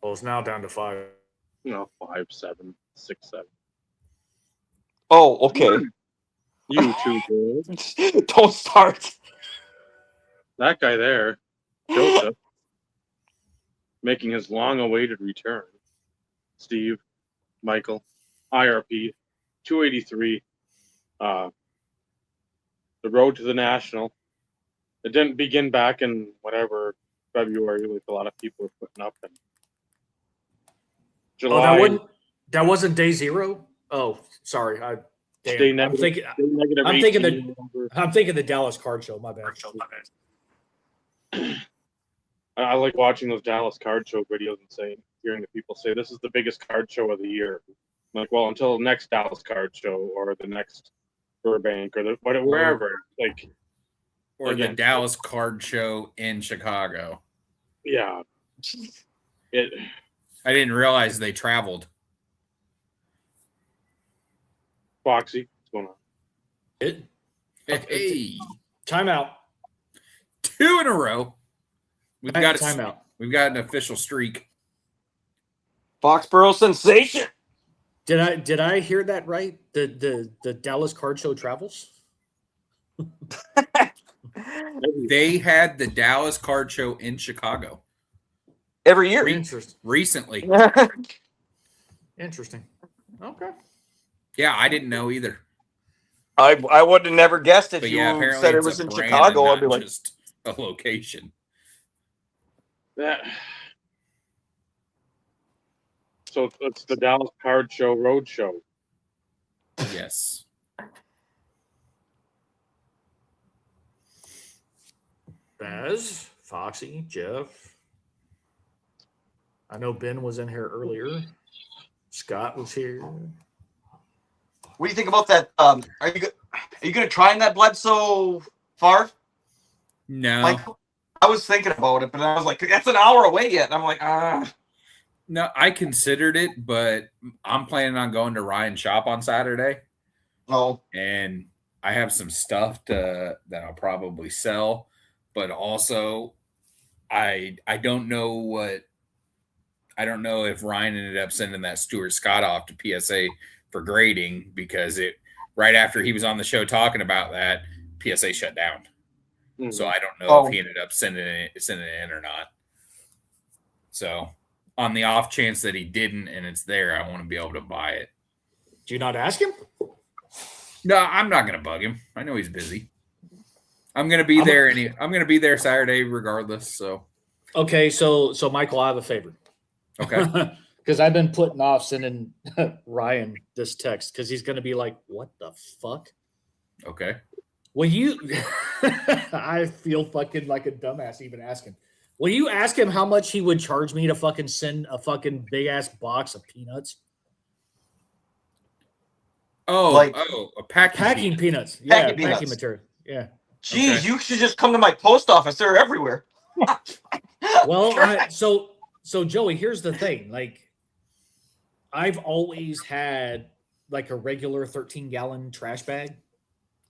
Well, it's now down to 5. 5, 7, 6, 7. Oh, okay. You too, dude. Don't start. That guy there, Joseph, making his long-awaited return. Steve, Michael, IRP, 283. The road to the National. It didn't begin back in whatever February, like a lot of people were putting up in July. Oh, that wasn't day 0? Oh, sorry. I'm thinking the Dallas Card Show. My bad. I like watching those Dallas Card Show videos and hearing the people say this is the biggest card show of the year. I'm like, well, until the next Dallas Card Show or the next Burbank or wherever, or the Dallas Card Show in Chicago. Yeah, I didn't realize they traveled. Foxy, what's going on? Hey, timeout. 2 in a row. We've got timeout. We've got an official streak. Foxborough sensation. Did I hear that right? The Dallas Card Show travels? They had the Dallas Card Show in Chicago every year. Recently. Interesting. Okay. Yeah, I didn't know either. I would have never guessed if But you yeah, said it was in Chicago. I'd be like, just a location. So it's the Dallas Card Show Road Show. Yes. Baz, Foxy, Jeff. I know Ben was in here earlier. Scott was here. what do you think about that? Are you going to try in that Bledsoe Favre? No. Michael? I was thinking about it, but I was like, that's an hour away yet. And I'm like, No, I considered it, but I'm planning on going to Ryan's shop on Saturday. Oh. And I have some stuff that I'll probably sell, but also I don't know if Ryan ended up sending that Stuart Scott off to PSA for grading, because right after he was on the show talking about that, PSA shut down. Mm-hmm. So I don't know if he ended up sending it in or not. So on the off chance that he didn't and it's there, I want to be able to buy it. Do you not ask him? No, I'm not going to bug him. I know he's busy. I'm going to be there I'm going to be there Saturday regardless. So okay, so Michael, I have a favor. Okay. Because I've been putting off sending Ryan this text because he's going to be like, "What the fuck?" Okay. Will you? I feel fucking like a dumbass even asking. Will you ask him how much he would charge me to fucking send a fucking big ass box of peanuts? A packing peanuts. Yeah, packing material. Yeah. Jeez, okay. You should just come to my post office. They're everywhere. Well, so Joey, here's the thing. Like, I've always had like a regular 13-gallon trash bag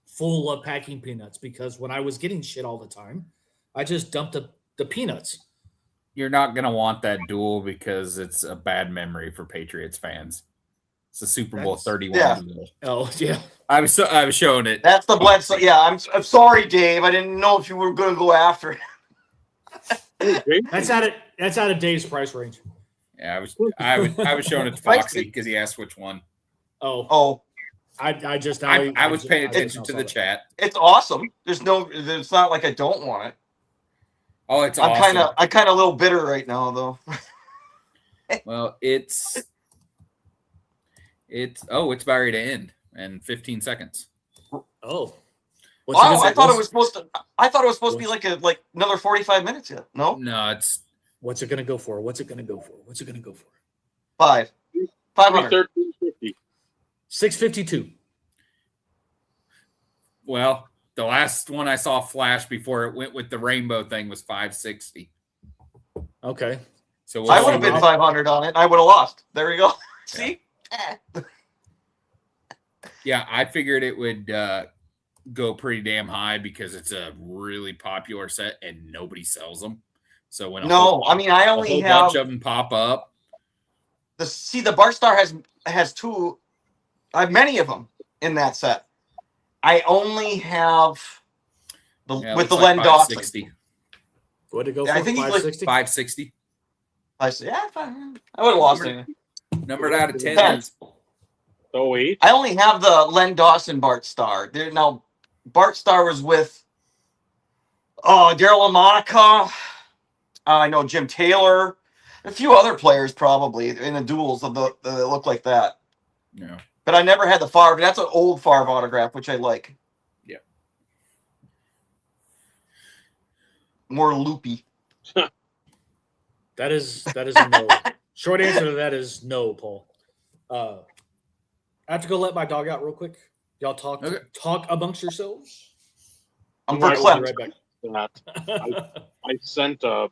full of packing peanuts because when I was getting shit all the time, I just dumped the peanuts. You're not going to want that duel because it's a bad memory for Patriots fans. It's the Super Bowl 31 duel. Oh, yeah. I was showing it. That's the Bledsoe. Yeah, I'm sorry, Dave. I didn't know if you were going to go after it. That's out of Dave's price range. Yeah, I was showing it to Foxy because he asked which one. Oh. I was paying attention to the chat. It's awesome. It's not like I don't want it. Oh, it's awesome. I'm kind of a little bitter right now, though. Well, it's about ready to end in 15 seconds. Oh. I thought it was supposed to be like another 45 minutes yet. No? No, it's. What's it gonna go for? 500. 652. Well, the last one I saw flash before it went with the rainbow thing was 560. Okay. So I would have bid 500 on it. I would have lost. There we go. See? Yeah, I figured it would go pretty damn high because it's a really popular set and nobody sells them. So when No, I mean I a only whole have bunch of them pop up, the Bart Star has two. I have many of them in that set. I only have with the Len Dawson. 560. What to go I for? think he's like 560. 560. I said, yeah, fine. I would have lost anything. Numbered out of 10. Depends. Oh, 8? I only have the Len Dawson Bart Star. Now, Bart Star was with Daryl LaMonica. I know Jim Taylor. A few other players probably in the duels that look like that. Yeah. But I never had the Favre. That's an old Favre autograph, which I like. Yeah. More loopy. That is a no. Short answer to that is no, Paul. I have to go let my dog out real quick. Y'all talk amongst yourselves. I'm Well, verklempt. Right back. I sent a.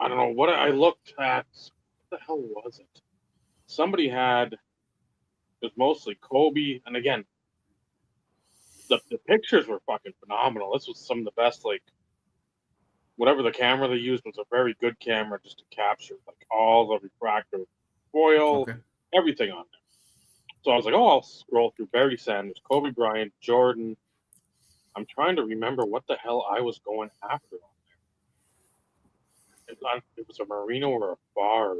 I don't know what I looked at. What the hell was it? Somebody had. It was mostly Kobe, and again, the pictures were fucking phenomenal. This was some of the best, like, whatever the camera they used was a very good camera just to capture like all the refractive foil, everything on there. So I was like, oh, I'll scroll through Barry Sanders, Kobe Bryant, Jordan. I'm trying to remember what the hell I was going after on there. It was a Marino or a bar.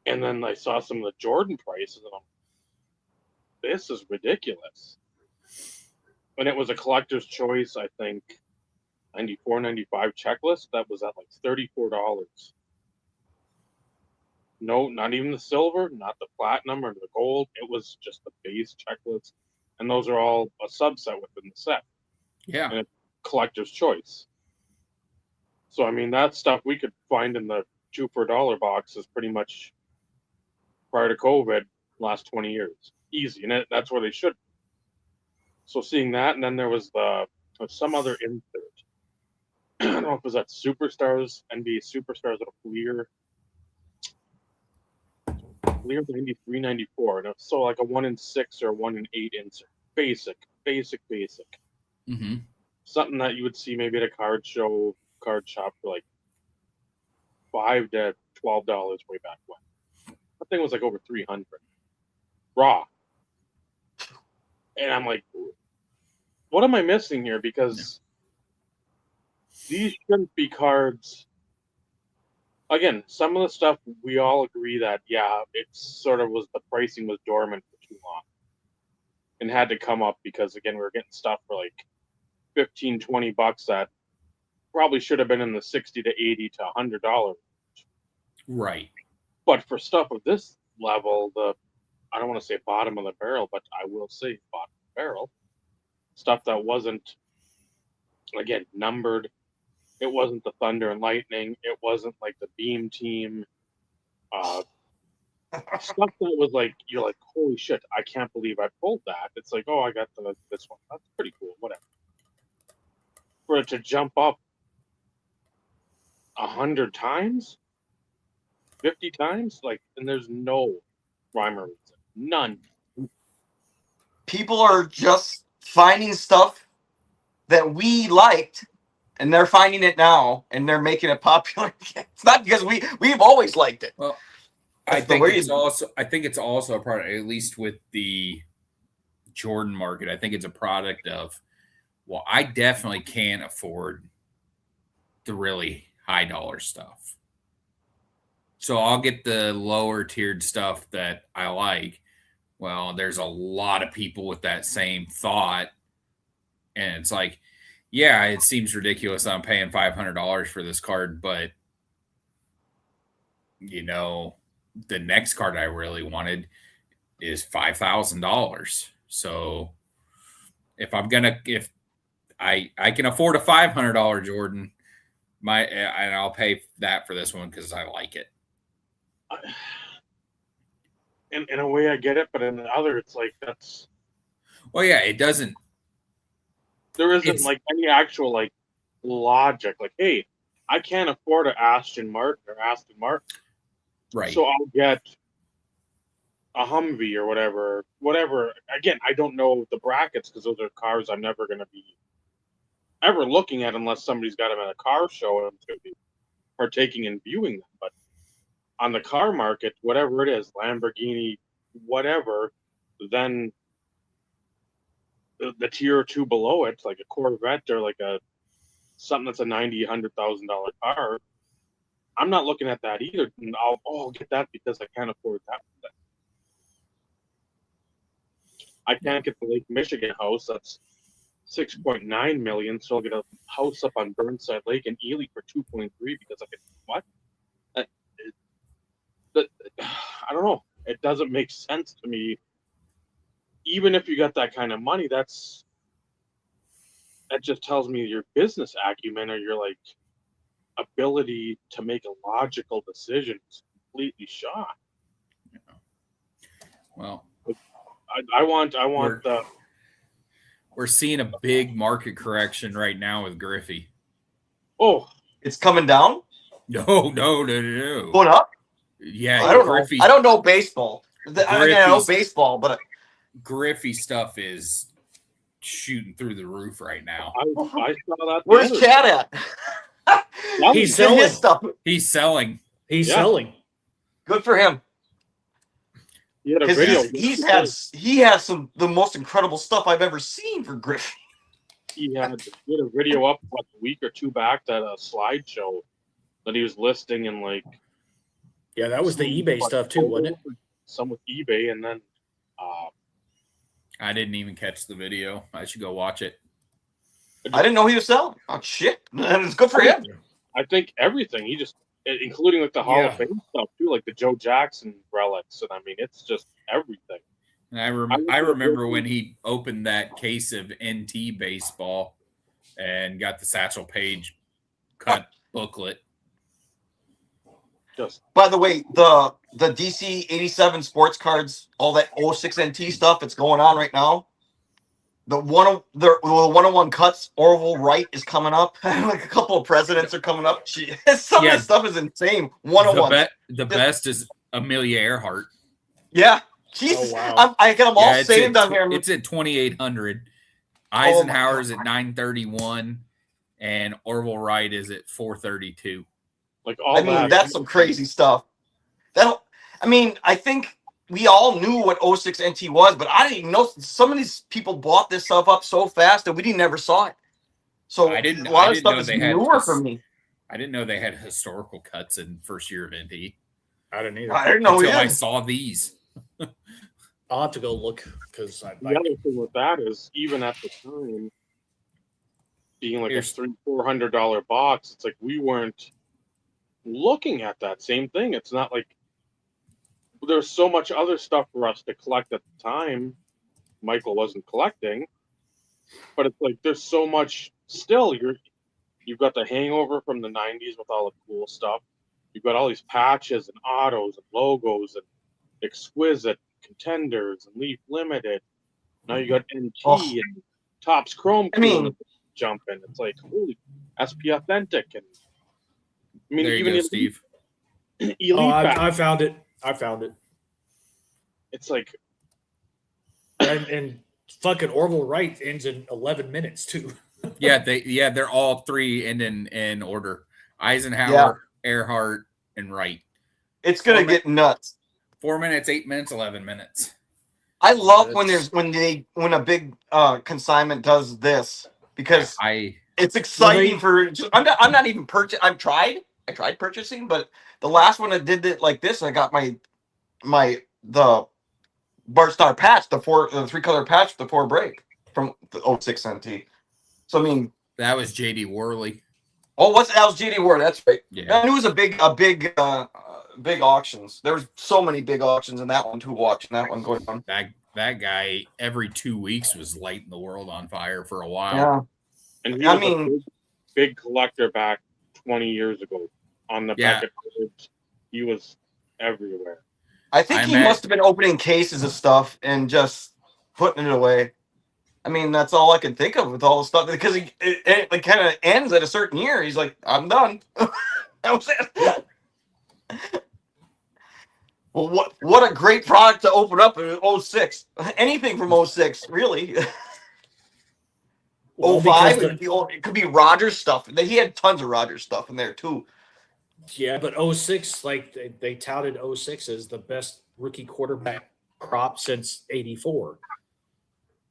And then I saw some of the Jordan prices, and I'm, this is ridiculous. And it was a collector's choice, I think, 94, 95 checklist that was at like $34. No, not even the silver, not the platinum or the gold. It was just the base checklist. And those are all a subset within the set. Yeah. And it's collector's choice. So, I mean, that stuff we could find in the 2 for $1 boxes pretty much prior to COVID, last 20 years. Easy. And that's where they should be. So seeing that, and then there was some other insert. I don't know if it was that Superstars, NBA Superstars of Fleer. Fleer 93, 94. And it was so like a 1 in 6 or 1 in 8 insert. Basic. Mm-hmm. Something that you would see maybe at a card shop for like $5 to $12 way back when. That thing was like over 300 raw. And I'm like, what am I missing here? Because these shouldn't be cards. Again, some of the stuff we all agree that, yeah, it sort of was the pricing was dormant for too long and had to come up because, again, we were getting stuff for like $15-$20 that probably should have been in the $60 to $80 to $100. Right. But for stuff of this level, I don't want to say bottom of the barrel, but I will say bottom of the barrel, stuff that wasn't, again, numbered. It wasn't the Thunder and Lightning. It wasn't like the Beam Team. Stuff that was like, you're like, holy shit, I can't believe I pulled that. It's like, oh, I got this one. That's pretty cool. Whatever. For it to jump up 100 times, 50 times, like, and there's no rhyme or reason. None. People are just finding stuff that we liked, and they're finding it now, and they're making it popular. It's not because we've always liked it. Well, I think it's also a product, at least with the Jordan market. I think it's a product of, well, I definitely can't afford the really high dollar stuff. So I'll get the lower tiered stuff that I like. Well, there's a lot of people with that same thought. And it's like, yeah, it seems ridiculous that I'm paying $500 for this card, but you know, the next card I really wanted is $5,000. So if I can afford a $500 Jordan, and I'll pay that for this one because I like it. In a way, I get it, but in the other, it's like that's. Well, yeah, it doesn't. There isn't like any actual like logic. Like, hey, I can't afford an Aston Martin, right? So I'll get a Humvee or whatever. Again, I don't know the brackets because those are cars I'm never going to be ever looking at unless somebody's got them at a car show and I'm going to be partaking in viewing them. But on the car market, whatever it is, Lamborghini, whatever, then the tier or two below it, like a Corvette or like a something that's a $90,000-$100,000 car, I'm not looking at that either. And I'll get that because I can't afford that. I can't get the Lake Michigan house. That's $6.9 million. So I'll get a house up on Burnside Lake in Ely for $2.3 because I can what? I don't know. It doesn't make sense to me. Even if you got that kind of money, that just tells me your business acumen or your like ability to make a logical decision is completely shot. Yeah. Well, I want we're seeing a big market correction right now with Griffey. Oh, it's coming down? No. Going up? Yeah, I don't Griffey. know. I don't know baseball. I know baseball, but Griffey stuff is shooting through the roof right now. I saw that. Where's Chad at? He's selling his stuff. He's selling. He's selling. Good for him. He had a video. He has the most incredible stuff I've ever seen for Griffey. He had a video up like a week or two back that a slideshow that he was listing in like. Yeah, that was the eBay stuff too, wasn't it? Some with eBay, and then. I didn't even catch the video. I should go watch it. I didn't know he was selling. Oh shit! And it's good for him. I think everything he just, including like the Hall of Fame stuff too, like the Joe Jackson relics, and I mean it's just everything. And I remember when he opened that case of NT baseball and got the Satchel Paige cut booklet. By the way, the DC 87 sports cards, all that 06 NT stuff that's going on right now. The 101 cuts, Orville Wright is coming up. Like a couple of presidents are coming up. Some of this stuff is insane. 101. The best is Amelia Earhart. Yeah. Jesus. Oh, wow. I got them all saved on here. It's at 2,800. Eisenhower's at 931, and Orville Wright is at 432. Like that's some crazy stuff. I think we all knew what 06 NT was, but I didn't even know some of these people bought this stuff up so fast that we never saw it. So a lot of stuff is newer for me. I didn't know they had historical cuts in first year of NT. I didn't either. I didn't know until I saw these. I'll have to go look because the other thing with that is even at the time being like a $300-$400 box, it's like we weren't looking at that same thing. It's not like there's so much other stuff for us to collect at the time. Michael wasn't collecting, but it's like there's so much still. You've got the hangover from the 90s with all the cool stuff. You've got all these patches and autos and logos and exquisite contenders and Leaf Limited. Now you got NT and Topps Chrome. Jumping. It's like holy SP Authentic and there you go, Steve. I found it. It's like and fucking Orville Wright ends in 11 minutes too. They're all three in order. Eisenhower, Earhart, and Wright. It's gonna get nuts. 4 minutes, 8 minutes, 11 minutes. I love when a big consignment does this because it's exciting I'm not even purchasing. I tried purchasing, but the last one that did it like this, I got the Bart Star patch, the 3-color patch, the 4 break from the 06 NT. So I mean, that was JD Worley. Oh, that was JD Worley. That's right. Yeah, I knew it was a big auctions. There was so many big auctions in that one too. Watching that one going on. That guy every 2 weeks was lighting the world on fire for a while. Yeah, and he was a big collector back 20 years ago. On the packet, he was everywhere. I think he must have been opening cases of stuff and just putting it away. I mean, that's all I can think of with all the stuff because it kind of ends at a certain year. He's like, I'm done. That was it. Well, what a great product to open up in 06. Anything from 06, really. Well, 05, because it could be Rogers stuff. He had tons of Rogers stuff in there too. yeah, but 06, like they touted 06 as the best rookie quarterback crop since '84.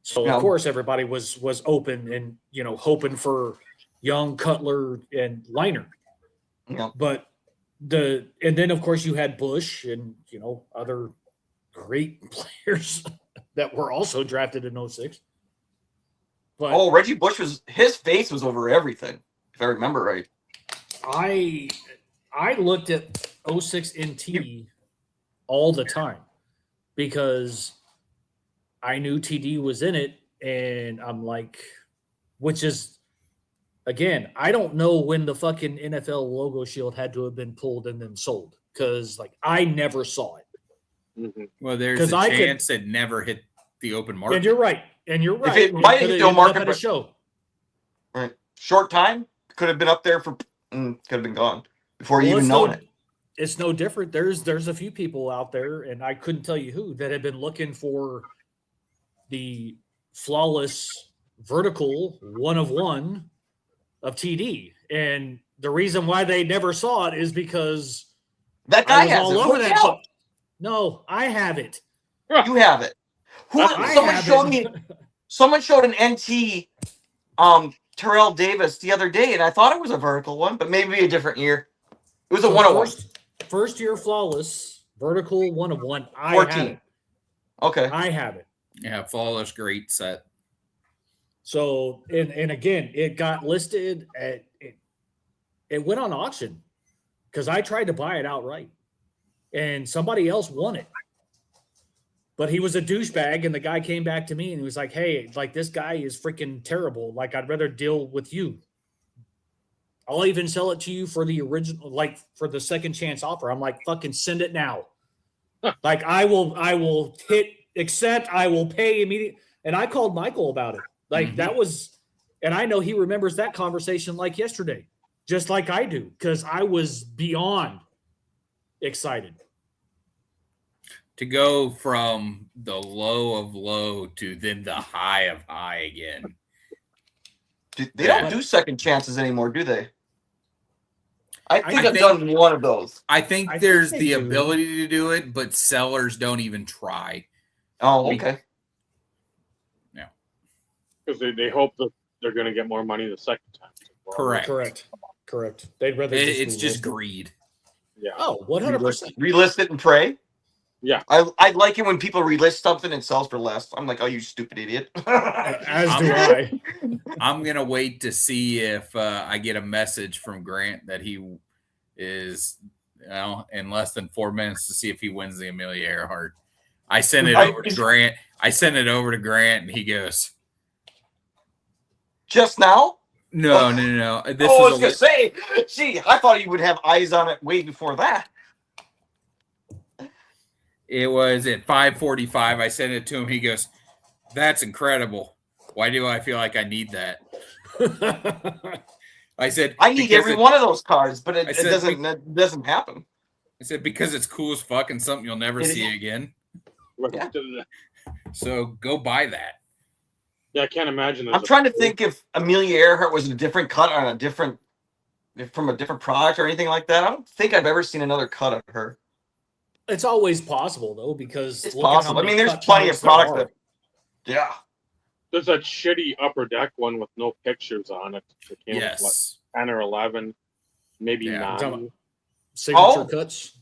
So Yeah. of course everybody was open and hoping for Young, Cutler, and Liner. Yeah. But and then of course you had Bush and other great players that were also drafted in 06. But Reggie Bush his face was over everything, if I remember right. I looked at 06 NT all the time because I knew TD was in it, and I'm like, which is, again, I don't know when the fucking NFL logo shield had to have been pulled and then sold because, like, I never saw it. Mm-hmm. Well, there's a chance it never hit the open market. And you're right. If it might hit the open market, at a show. Right. Short time, could have been up there could have been gone before you even known it. It's no different. There's a few people out there, and I couldn't tell you who, that have been looking for the flawless vertical 1-of-1 of TD. And the reason why they never saw it is because that guy has all it. over that. No, I have it. You have it. Someone showed an NT Terrell Davis the other day, and I thought it was a vertical one, but maybe a different year. It was a 1-of-1. First year flawless vertical 1-of-1. I 14. have it. Okay. I have it. Yeah, flawless, great set. So, and again, it got listed at it went on auction because I tried to buy it outright, and somebody else won it. But he was a douchebag, and the guy came back to me and he was like, "Hey, like this guy is freaking terrible. Like I'd rather deal with you. I'll even sell it to you for the original, like for the second chance offer." I'm like, "Fucking send it now." Like I will hit accept. I will pay immediately. And I called Michael about it. Like that was, and I know he remembers that conversation like yesterday, just like I do, because I was beyond excited. To go from the low of low to then the high of high again. They don't do second chances anymore, do they? I think I've done one of those. I think there's the ability to do it, but sellers don't even try. Oh, okay. Yeah. Because they hope that they're going to get more money the second time. Correct. They'd rather it's just greed. Yeah. Oh, 100%. Relist it and pray. Yeah. I like it when people relist something and sells for less. I'm like, oh, you stupid idiot. As do I. I'm going to wait to see if I get a message from Grant that he is in less than 4 minutes to see if he wins the Amelia Earhart. I sent it over to Grant. And he goes, just now? No. I was going to say, gee, I thought you would have eyes on it way before that. It was at 5:45. I sent it to him. He goes, "That's incredible. Why do I feel like I need that?" I said, "I need every one of those cards, but it doesn't happen." I said, "Because it's cool as fuck and something you'll never see again." Yeah. So go buy that. Yeah, I can't imagine. I'm trying to think if Amelia Earhart was a different cut on from a different product or anything like that. I don't think I've ever seen another cut of her. It's always possible though, because it's possible. I mean, there's plenty of products that. Yeah. There's that shitty upper deck one with no pictures on it. Yes. Like 10 or 11, maybe 9. Signature cuts.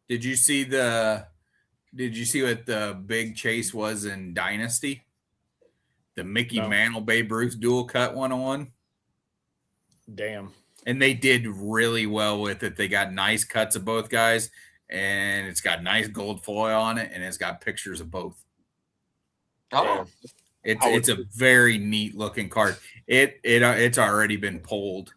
Did you see what the big chase was in Dynasty? The Mickey Mantle Babe Ruth dual cut 1-on-1. Damn. And they did really well with it. They got nice cuts of both guys, and it's got nice gold foil on it, and it's got pictures of both. Oh, it's a very neat looking card. It's already been pulled.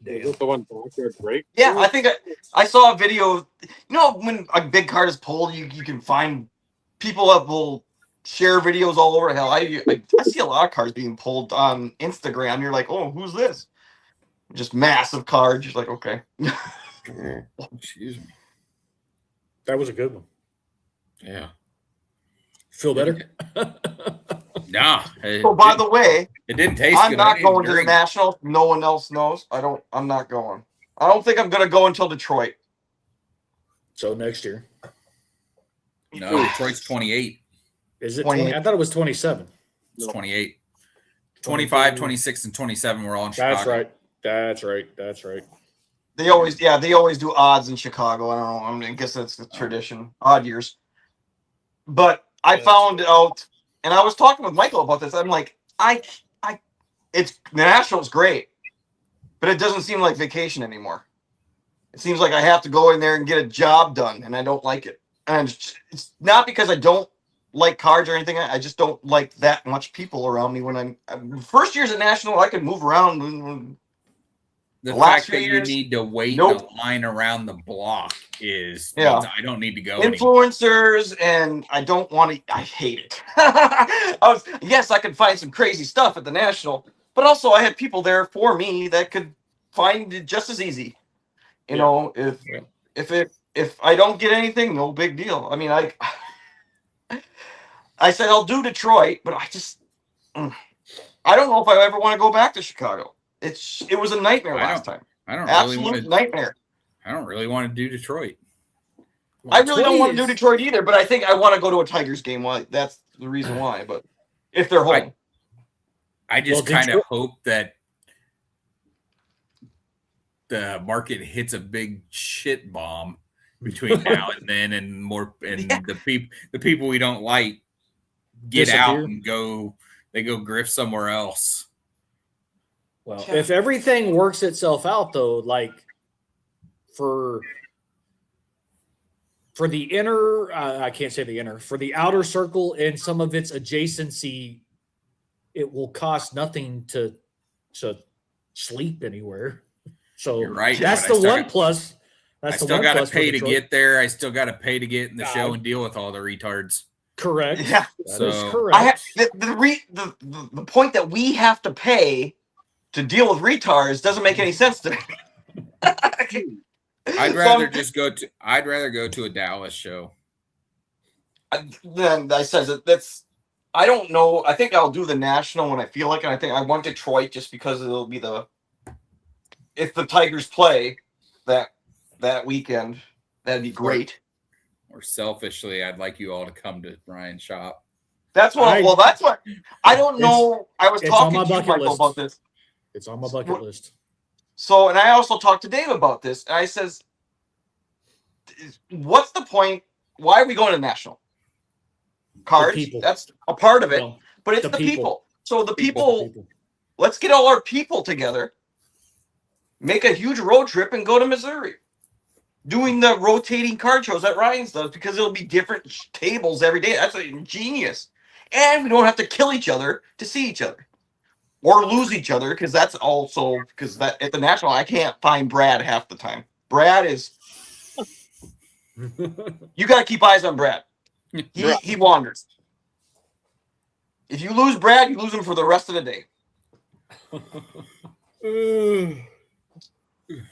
Is the one backyard break? Yeah, I think I saw a video. When a big card is pulled, you can find people that will share videos all over hell. I see a lot of cards being pulled on Instagram. You're like, oh, who's this? Just massive cards. You're like, okay. Excuse me. That was a good one. Yeah. Feel better? Nah. So by the way, it didn't taste I'm good. not going to the National. No one else knows. I'm not going. I don't think I'm going to go until Detroit. So next year. No, Detroit's 28. Is it 20? I thought it was 27. It's 28. 25, 26, and 27 were all in Chicago. That's right. They always do odds in Chicago. I don't know. I guess that's the tradition. Odd years. But I found out, and I was talking with Michael about this. I'm like, it's the National's great, but it doesn't seem like vacation anymore. It seems like I have to go in there and get a job done, and I don't like it. And it's not because I don't like cards or anything. I just don't like that much people around me when I'm first years at National. I can move around. The fact that you need to wait in a line around the block means I don't need to go. Influencers, and I don't want to. I hate it. Yes, I could find some crazy stuff at the National, but also I had people there for me that could find it just as easy. You know, if I don't get anything, no big deal. I mean, I said I'll do Detroit, but I don't know if I ever want to go back to Chicago. It was a nightmare last time. I don't Absolute really want to, nightmare. I don't really want to do Detroit. I really don't want to do Detroit either, but I think I want to go to a Tigers game. Why? That's the reason why. But if they're home, I just kind of hope that the market hits a big shit bomb between now and then, and the people we don't like get out and go. They go grift somewhere else. Well, if everything works itself out, though, like for the inner, I can't say the inner, for the outer circle and some of its adjacency, it will cost nothing to sleep anywhere. So you're right. That's the one plus. I still got to pay to get there. I still got to pay to get in the show and deal with all the retards. Correct. Yeah, that is correct. The point that we have to pay to deal with retards doesn't make any sense to me. I'd rather go to a Dallas show. Then I says that's. I don't know. I think I'll do the National when I feel like it. I think I want Detroit just because it'll be if the Tigers play that weekend, that'd be great. Or selfishly, I'd like you all to come to Ryan's shop. That's what. That's what. I don't know. I was talking to Michael about this. It's on my bucket list. So, and I also talked to Dave about this. And I says, what's the point? Why are we going to National? Cards, that's a part of it. Well, but it's the people. So the people, let's get all our people together, make a huge road trip, and go to Missouri. Doing the rotating card shows that Ryan's does, because it'll be different tables every day. That's genius. And we don't have to kill each other to see each other. Or lose each other, because that's also because that at the National I can't find Brad half the time. Brad is you got to keep eyes on Brad. He wanders. If you lose Brad, you lose him for the rest of the day.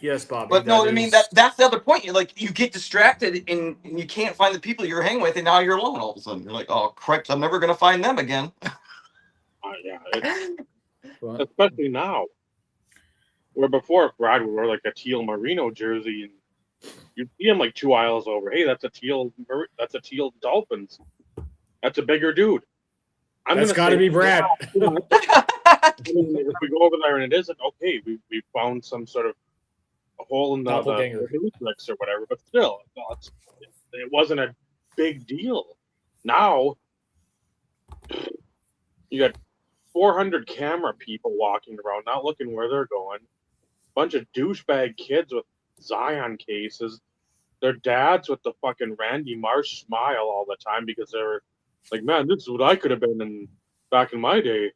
Yes, Bobby. But no, I mean that's the other point. You get distracted and you can't find the people you're hanging with, and now you're alone all of a sudden. You're like, oh crap, I'm never gonna find them again. Especially now, where before Brad would wear like a teal merino jersey, and you'd see him like 2 aisles over. Hey, that's a teal Dolphins. That's a bigger dude. That's got to be Brad. If we go over there and it isn't, okay, we found some sort of a hole in the matrix or whatever. But still, it wasn't a big deal. Now you got 400 camera people walking around, not looking where they're going. Bunch of douchebag kids with Zion cases. Their dads with the fucking Randy Marsh smile all the time because they're like, man, this is what I could have been back in my day.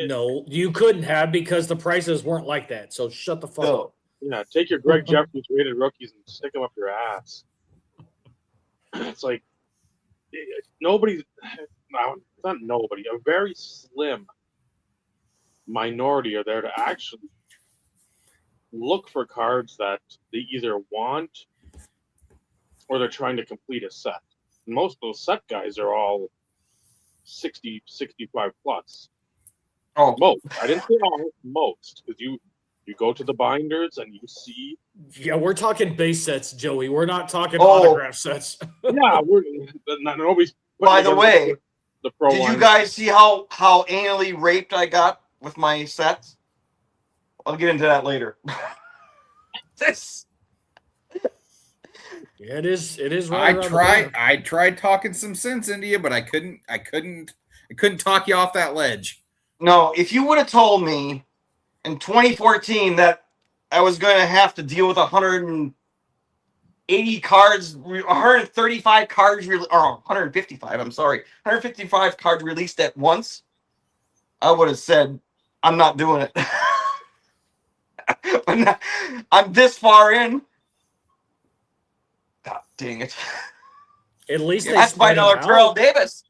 No, you couldn't have, because the prices weren't like that. So shut the fuck up. Yeah, take your Greg Jeffries rated rookies and stick them up your ass. It's like nobody's. Not nobody, a very slim minority are there to actually look for cards that they either want or they're trying to complete a set. Most of those set guys are all 60, 65 plus. Oh, Most. I didn't say all. Most, because you go to the binders and you see. Yeah, we're talking base sets, Joey. We're not talking Oh. autograph sets. Yeah, nobody's. by the way, the pro did you line. guys see how anally raped I got with my sets? I'll get into that later. This. It is right around the corner. I tried talking some sense into you, but I couldn't talk you off that ledge. No, if you would have told me in 2014 that I was going to have to deal with 180 cards, 135 cards, or 155, I'm sorry, 155 cards released at once, I would have said, I'm not doing it. I'm this far in. God dang it. At least they That's by spread them another Terrell out. Davis.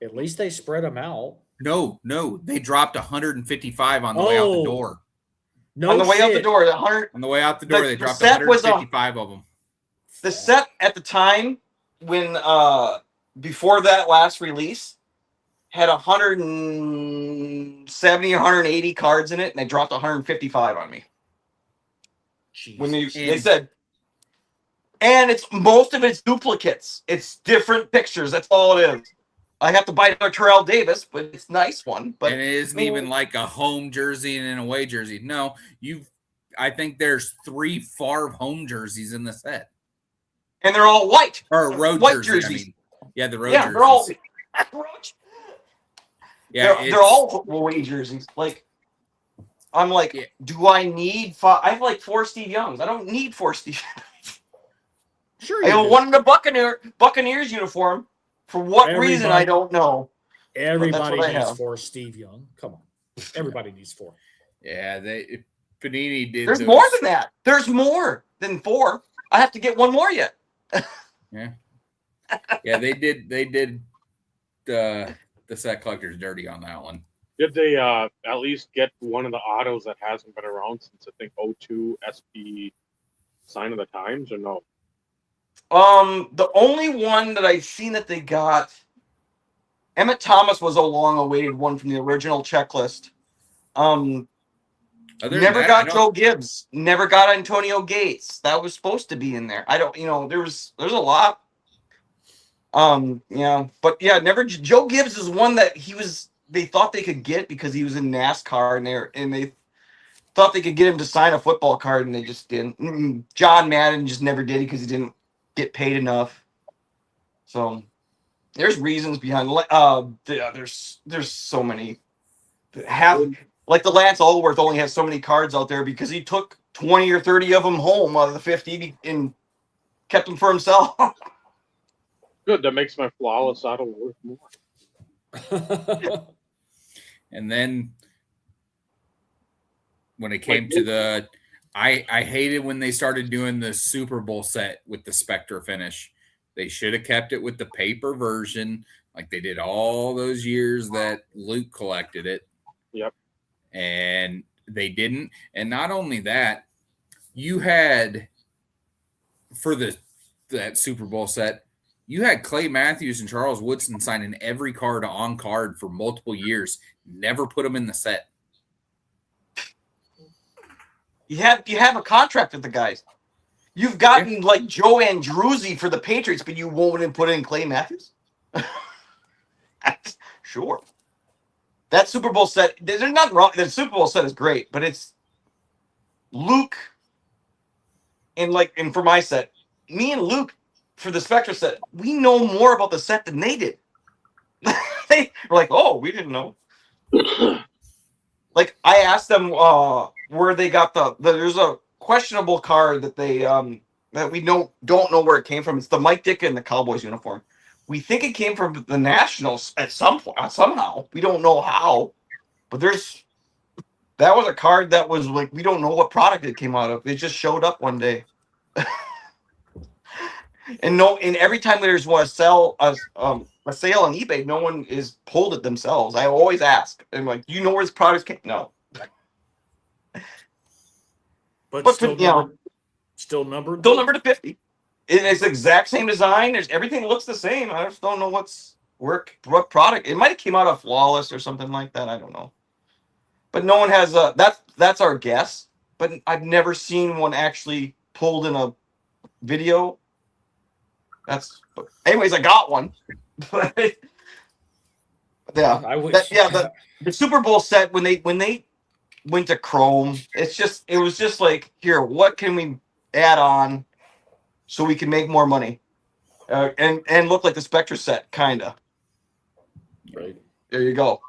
At least they spread them out. No, they dropped 155 on the way out the door. No, on the way out the shit. door, 100. On the way out the door, The they dropped set was 155 of them. The set at the time when before that last release had 170 or 180 cards in it, and they dropped 155 on me. Jeez. When they said, and it's most of it's duplicates. It's different pictures. That's all it is. I have to buy another Terrell Davis, but it's a nice one. But and it isn't even like a home jersey and an away jersey. No, I think there's 3 Favre home jerseys in the set. And they're all white. Or road white jerseys. jerseys. I mean. Yeah, the road yeah, jerseys. they're all. Yeah, they're all away jerseys. Like, I'm like, do I need 5? I have like 4 Steve Youngs. I don't need 4 Steve. Sure, I have one in the Buccaneers uniform. For what reason, I don't know. Everybody needs 4 Steve Young. Come on. Everybody needs 4. Yeah, Panini did. There's more than that. There's more than 4. I have to get one more yet. Yeah. Yeah, they did the set collectors dirty on that one. Did they at least get one of the autos that hasn't been around since I think 02 SP Sign of the Times, or no? The only one that I've seen that they got, Emmett Thomas was a long-awaited one from the original checklist. Never got Joe Gibbs. Never got Antonio Gates. That was supposed to be in there. I don't, there's a lot. Yeah, but yeah, never. Joe Gibbs is one that they thought they could get because he was in NASCAR, and they thought they could get him to sign a football card, and they just didn't. John Madden just never did it because he didn't get paid enough. So there's reasons behind. There's so many. Like the Lance Allworth only has so many cards out there because he took 20 or 30 of them home out of the 50 and kept them for himself. Good, that makes my flawless auto worth more. And then when it came to I hated when they started doing the Super Bowl set with the Spectre finish. They should have kept it with the paper version like they did all those years that Luke collected it. Yep. And they didn't. And not only that, you had for that Super Bowl set, you had Clay Matthews and Charles Woodson signing every card on card for multiple years. Never put them in the set. You have a contract with the guys. You've gotten like Joe Andruzzi for the Patriots, but you won't put in Clay Matthews? Sure. That Super Bowl set, there's nothing wrong. The Super Bowl set is great, but it's Luke and for my set, me and Luke for the Spectre set, we know more about the set than they did. They were like, oh, we didn't know. Like I asked them where they got there's a questionable card that they that we don't know where it came from. It's the Mike Ditka in the Cowboys uniform. We think it came from the Nationals at some point somehow. We don't know how, but that was a card that was like we don't know what product it came out of. It just showed up one day. And every time there's a sale on eBay, no one is pulled it themselves. I always ask. I'm like, do you know where this product came? No. But still numbered. Still numbered to 50. It's the exact same design. Everything looks the same. I just don't know what's what product. It might have came out of Flawless or something like that. I don't know. But no one has a. That's our guess. But I've never seen one actually pulled in a video. Anyways, I got one. Yeah, I wish. the Super Bowl set when they went to Chrome, it was just like, here, what can we add on so we can make more money, and look like the Spectre set, kinda. Right. There you go.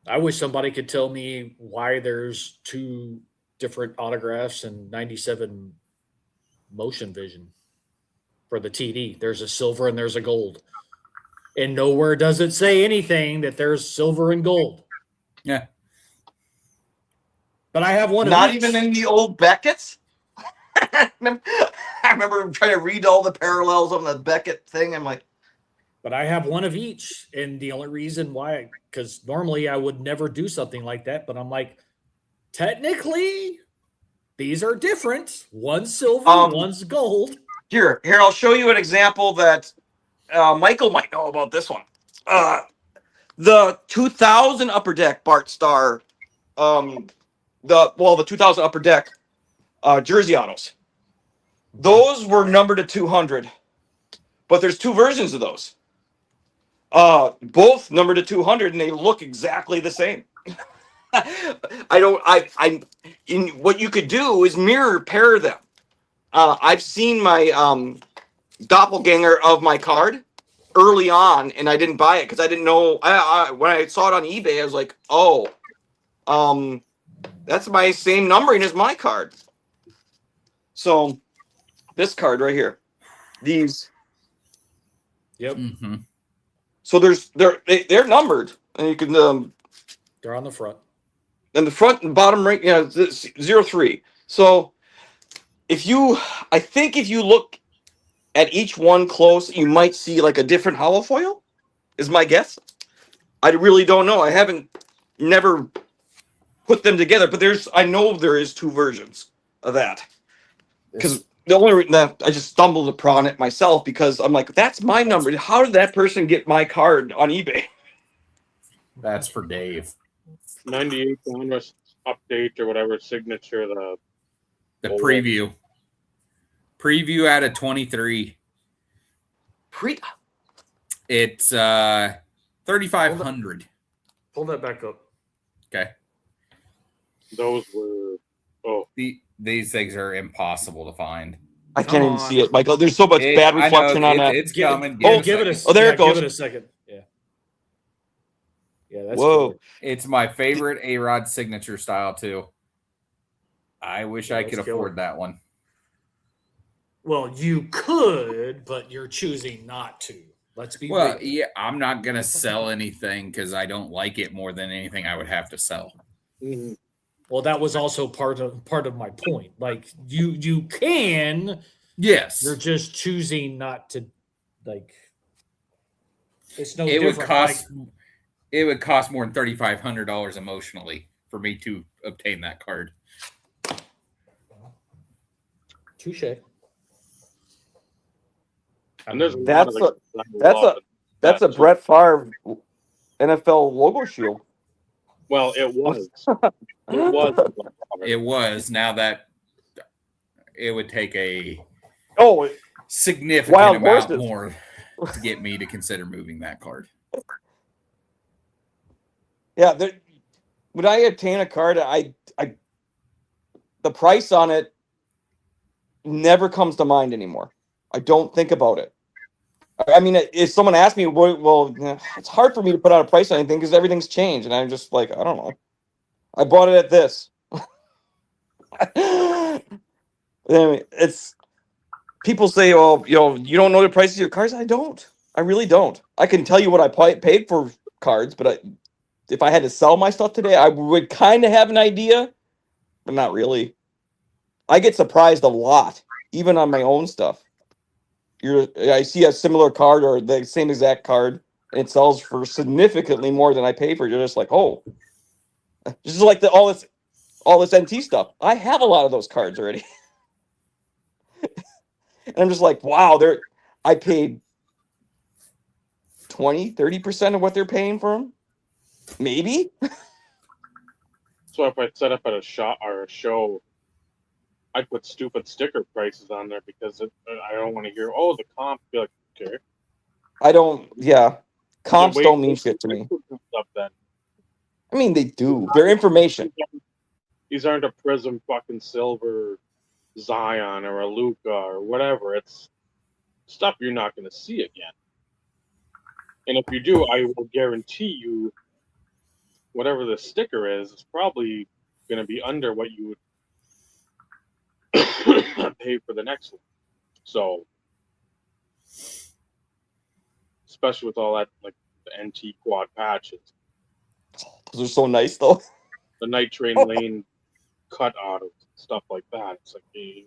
I wish somebody could tell me why there's 2 different autographs and 97 motion vision for the TD. There's a silver and there's a gold. And nowhere does it say anything that there's silver and gold. Yeah. But I have one Not of each. even in the old Beckett's. I remember trying to read all the parallels on the Beckett thing. I'm like, But I have one of each. And the only reason why, because normally I would never do something like that. But I'm like, technically, these are different. One's silver, one's gold. Here, I'll show you an example that Michael might know about this one. The 2000 Upper Deck Bart Star, the 2000 Upper Deck jersey autos. Those were numbered to 200, but there's 2 versions of those. Both numbered to 200, and they look exactly the same. What you could do is mirror pair them. I've seen my doppelganger of my card early on, and I didn't buy it because I didn't know. When I saw it on eBay, I was like, "Oh, that's my same numbering as my card." So, this card right here, these. Yep. Mm-hmm. So they're numbered, and you can. They're on the front. And the front and bottom right, 03. So, I think if you look at each one close, you might see like a different hollow foil, is my guess. I really don't know. I never put them together, but I know there is 2 versions of that. Because the only reason that I just stumbled upon it myself, because I'm like, that's my number. How did that person get my card on eBay? That's for Dave. 98 Donruss update or whatever signature. The preview out of 23. It's 3,500. Pull that back up. Okay. Those were these things are impossible to find. I can't even see it, Michael. There's so much bad reflection on that. It's coming. Give it a goes. Give it a second. Yeah, that's whoa. Cool. It's my favorite A-Rod signature style too. I wish I could afford that one. Well, you could, but you're choosing not to. Let's be real. Real. Yeah, I'm not gonna sell anything because I don't like it more than anything I would have to sell. Mm-hmm. Well, that was also part of my point. Like you can. Yes. You're just choosing not to. Like it's no it different. Would cost. It would cost more than $3,500 emotionally for me to obtain that card. Touche. And there's that's a Brett Favre NFL logo shield. Well, it was. It was. Now that it would take a significant amount more to get me to consider moving that card. Yeah, would I obtain a card? The price on it never comes to mind anymore. I don't think about it. I mean, if someone asked me, well, it's hard for me to put out a price on anything because everything's changed, and I'm just like, I don't know. I bought it at this. It's people say, "Oh, you don't know the prices of your cards." I don't. I really don't. I can tell you what I paid for cards, but if I had to sell my stuff today, I would kind of have an idea, but not really. I get surprised a lot, even on my own stuff. I see a similar card or the same exact card, and it sells for significantly more than I pay for it. You're just like, oh, just like all this NT stuff. I have a lot of those cards already, and I'm just like, wow, I paid 20-30% of what they're paying for them. Maybe. So if I set up at a shop or a show, I'd put stupid sticker prices on there because I don't want to hear, oh, the comp. Be like, okay. I don't. Yeah, comps Wait, don't mean shit to me. Up then. I mean, they do. They're information. These aren't a Prism fucking Silver Zion or a Luca or whatever. It's stuff you're not going to see again. And if you do, I will guarantee you, whatever the sticker is probably going to be under what you would pay for the next one. So, especially with all that, like the NT quad patches. Those are so nice, though. The Night Train Lane cut autos, stuff like that. It's like, yeah,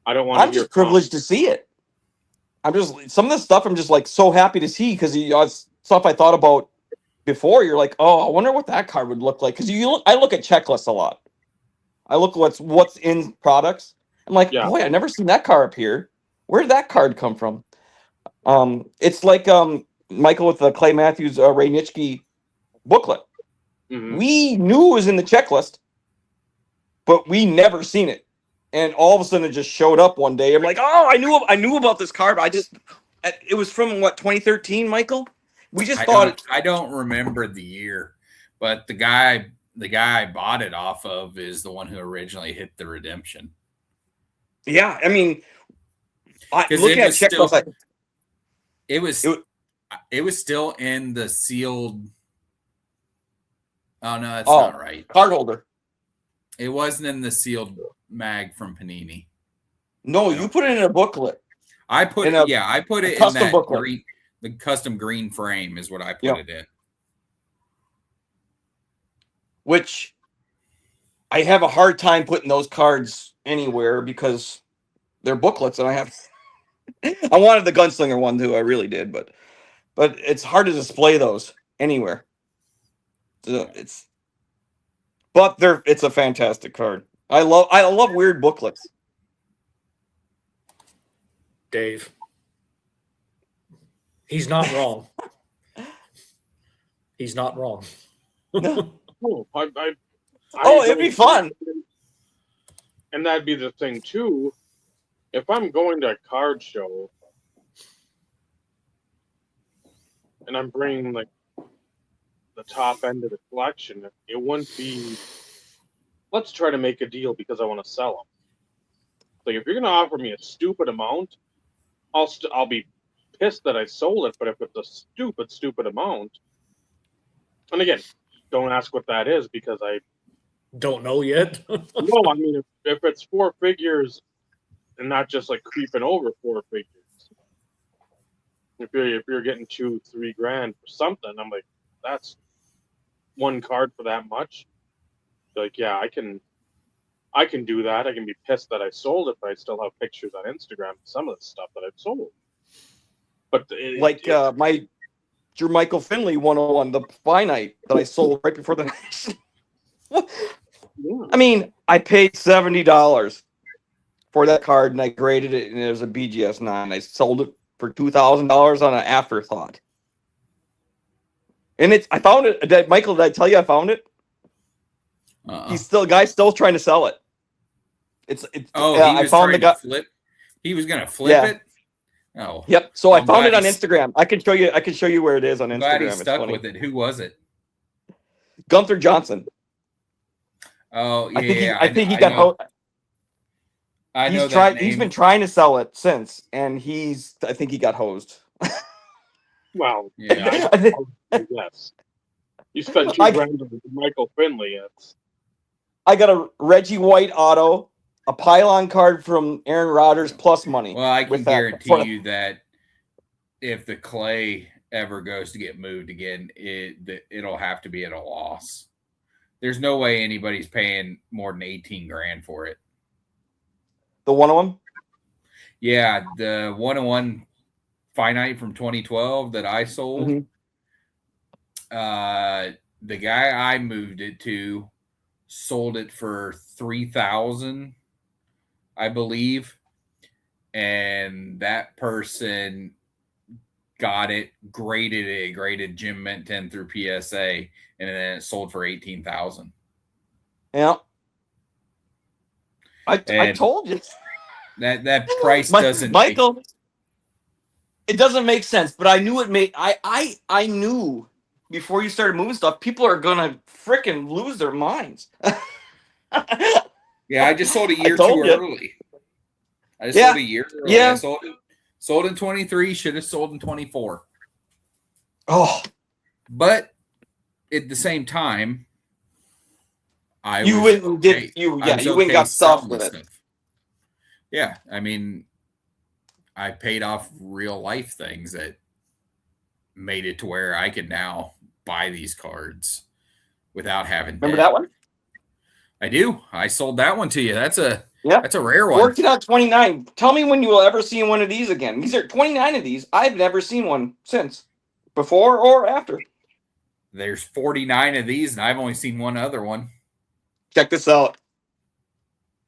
I don't want to. I'm just privileged to see it. I'm just some of this stuff. I'm just like so happy to see because stuff I thought about before. You're like, oh, I wonder what that card would look like because I look at checklists a lot. I look what's in products. I'm like, boy, I never seen that card appear. Where did that card come from? It's like Michael with the Clay Matthews Ray Nitschke booklet. Mm-hmm. We knew it was in the checklist, but we never seen it. And all of a sudden, it just showed up one day. I'm like, oh, I knew about this card. But it was from what 2013, Michael. We just I don't remember the year, but the guy I bought it off of is the one who originally hit the redemption. Yeah, I mean, looking at checklists, it was still in the sealed. Oh no, that's not right. Card holder. It wasn't in the sealed mag from Panini. No, you put it in a booklet. I put it in that booklet. green, the custom green frame is what I put it in. Which I have a hard time putting those cards anywhere because they're booklets, and I wanted the Gunslinger one too. I really did, but it's hard to display those anywhere. So it's a fantastic card. I love weird booklets. Dave. He's not wrong. He's not wrong. No. It'd be fun. And that'd be the thing too. If I'm going to a card show and I'm bringing like the top end of the collection, it wouldn't be, let's try to make a deal because I want to sell them. Like if you're going to offer me a stupid amount, I'll be pissed that I sold it. But if it's a stupid amount, and again, don't ask what that is because I don't know yet. No, I mean if it's 4 figures and not just like creeping over 4 figures. If you're getting $2-3 grand for something, I'm like, that's one card for that much. Like, yeah, I can do that. I can be pissed that I sold it, but I still have pictures on Instagram of some of the stuff that I've sold. But my Jermichael Finley 101, the finite that I sold right before the I mean, I paid $70 for that card and I graded it and it was a BGS 9. I sold it for $2,000 on an afterthought. And I found it. Michael, did I tell you I found it? Guy's still trying to sell it. I found the guy. He was gonna flip it. Oh, yep. So I found it on Instagram. I can show you where it is on Instagram. Glad he stuck with it. Who was it? Gunther Johnson. Oh yeah, I think he got. He's been trying to sell it since, and I think he got hosed. Well, yeah. Yes. You spent $2 grand on Michael Finley. I got a Reggie White auto, a pylon card from Aaron Rodgers plus money. Well, I can guarantee you that if the clay ever goes to get moved again, it'll have to be at a loss. There's no way anybody's paying more than 18 grand for it. The 101? Yeah, the 101 finite from 2012 that I sold. Mm-hmm. The guy I moved it to sold it for $3,000, I believe, and that person got it, graded Jim Mint 10 through PSA, and then it sold for 18,000. Yeah. I told you. That price doesn't Michael. It doesn't make sense, but I knew it made. I knew before you started moving stuff, people are gonna freaking lose their minds. Yeah, I just sold a year too early. I just sold a year early. Yeah. I sold in 23, should have sold in 24. Oh. But at the same time, you went and got stuff with it. Yeah, I mean, I paid off real life things that made it to where I could now buy these cards without having Remember debt. that one? I do. I sold that one to you. That's a rare one. Worked it out 29. Tell me when you will ever see one of these again. These are 29 of these. I've never seen one since, before or after. There's 49 of these, and I've only seen one other one. Check this out.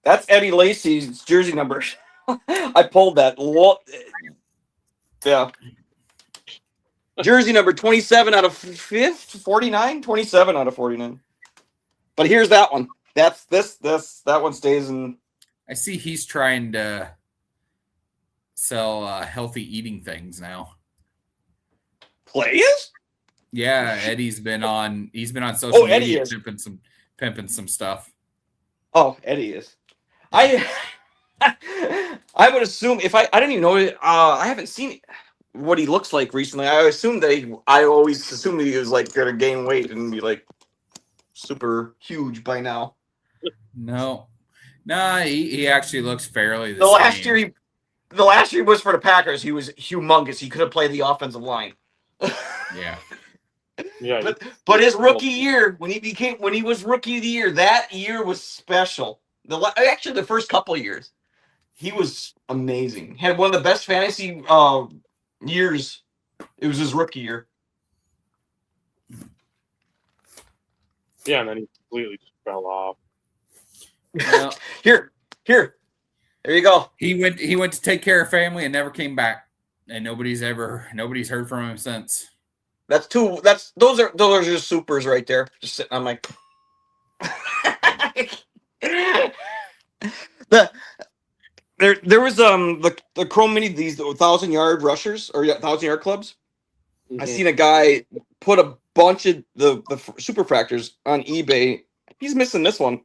That's Eddie Lacy's jersey number. I pulled that. Yeah. Jersey number 27 out of 49? 27 out of 49. But here's that one. That's that one stays in. I see he's trying to sell healthy eating things now. Players? Yeah, Eddie's been on social media pimping some stuff. Oh, Eddie is. I would assume if I don't even know I haven't seen what he looks like recently. I always assumed he was like gonna gain weight and be like super huge by now. No, he actually looks fairly the same. The last year was for the Packers. He was humongous. He could have played the offensive line. Yeah. Yeah. But his rookie year, when he was rookie of the year, that year was special. Actually, the first couple of years, he was amazing. Had one of the best fantasy years. It was his rookie year. Yeah, and then he completely just fell off. Well, here. There you go. He went to take care of family and never came back, and nobody's heard from him since. Those are just supers right there. Just sitting on my. There was the Chrome Mini, these 1,000-yard rushers or 1,000-yard clubs. Mm-hmm. I seen a guy put a bunch of the super fractors on eBay. He's missing this one,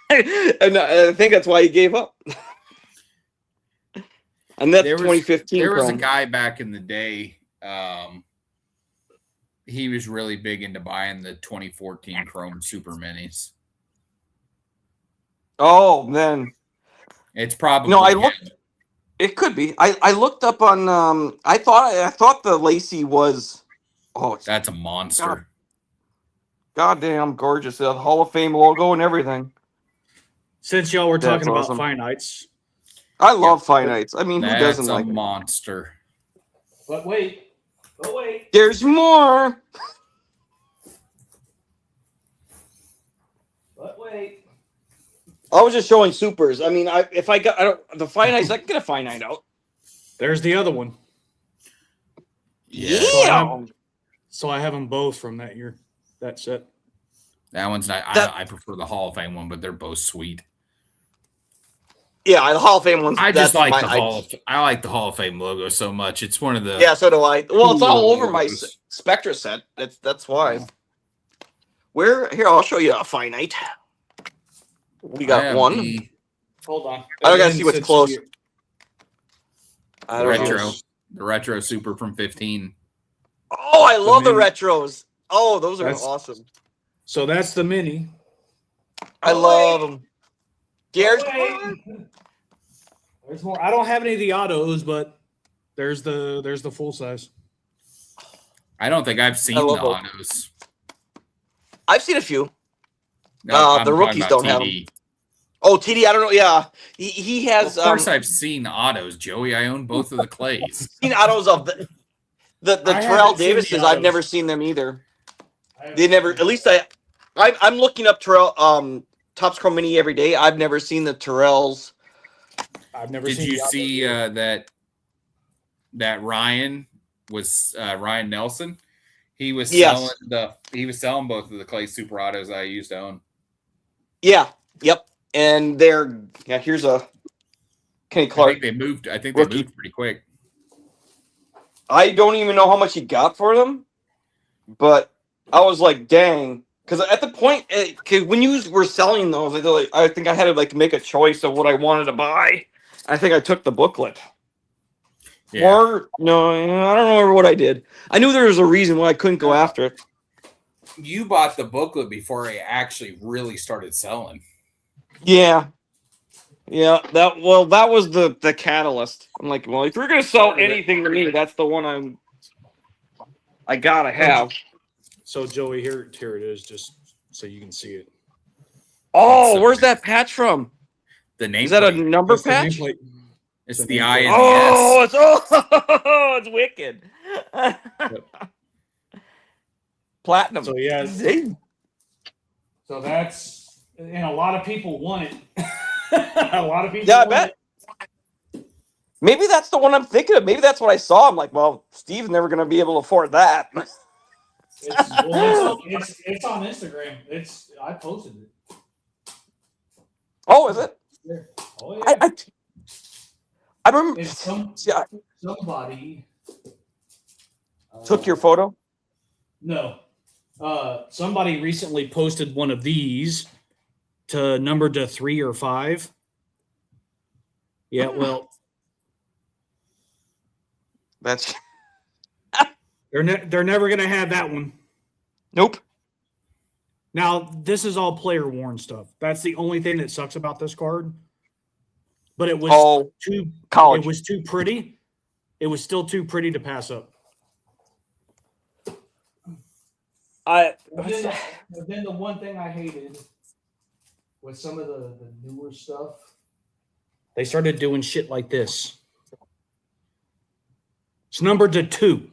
and I think that's why he gave up. And that's 2015. There was a guy back in the day. He was really big into buying the 2014 Chrome Super Minis. Oh man, it's probably no. I looked. It could be. I looked up on. I thought the Lacy was. Oh, that's a monster. Goddamn gorgeous! The Hall of Fame logo and everything. Since y'all were talking about finites, I love finites. I mean, who doesn't like a monster? But wait. There's more. But wait. I was just showing supers. I mean, the finites, I can get a finite out. There's the other one. Yeah. So I have them both from that year. That set. That one's not. I prefer the Hall of Fame one, but they're both sweet. Yeah, the Hall of Fame ones. I just like I like the Hall of Fame logo so much. It's one of the. Yeah, so do I. Well, it's all over my Spectra set. That's why. Here, I'll show you a finite. We got one. Hold on. I gotta see what's close. The retro super from 15. Oh, I love the retros. Oh, those are awesome. So that's the mini. I love them. There's more. I don't have any of the autos, but there's the full size. I don't think I've seen the autos. I've seen a few. No, the rookies don't have them. Oh, TD, I don't know. Yeah, he has. Well, of course, I've seen autos, Joey. I own both of the clays. Seen autos of the Terrell Davises. I've never seen them either. They never. At least I'm looking up Terrell Topps Chrome Mini every day. I've never seen the Terrells. I've never. Did you see that Ryan was Ryan Nelson. He was Yes. selling both of the clay super autos I used to own. Yeah. Yep. And here's a Kenny Clark. I think rookie. they moved pretty quick. I don't even know how much he got for them, but I was like, dang. Because at the point, cause when you were selling those, I think I had to like make a choice of what I wanted to buy. I think I took the booklet. Yeah. Or no, I don't remember what I did. I knew there was a reason why I couldn't go after it. You bought the booklet before I actually really started selling. Yeah. Yeah, that was the catalyst. I'm like, well, if you're gonna sell anything to me, that's the one I gotta have. So Joey, here it is, just so you can see it. Oh, where's that patch from? The name is that a number That's the patch? nameplate. It's The the nameplate. I and the S. It's wicked. Platinum. So yeah, Zing. so that's, and a lot of people want it. A lot of people. Yeah, I want bet. it. Maybe that's the one I'm thinking of. Maybe that's what I saw. I'm like, well, Steve's never gonna be able to afford that. It's on Instagram. I posted it. Oh, is it? Oh yeah. I remember. If somebody Took your photo? No. Somebody recently posted one of these to number to 3 or 5. Yeah, well, That's they're never going to have that one. nope. Now, this is all player worn stuff. That's the only thing that sucks about this card. But it was college. It was too pretty. It was still too pretty to pass up. But then the one thing I hated with some of the newer stuff, they started doing shit like this. It's numbered to 2.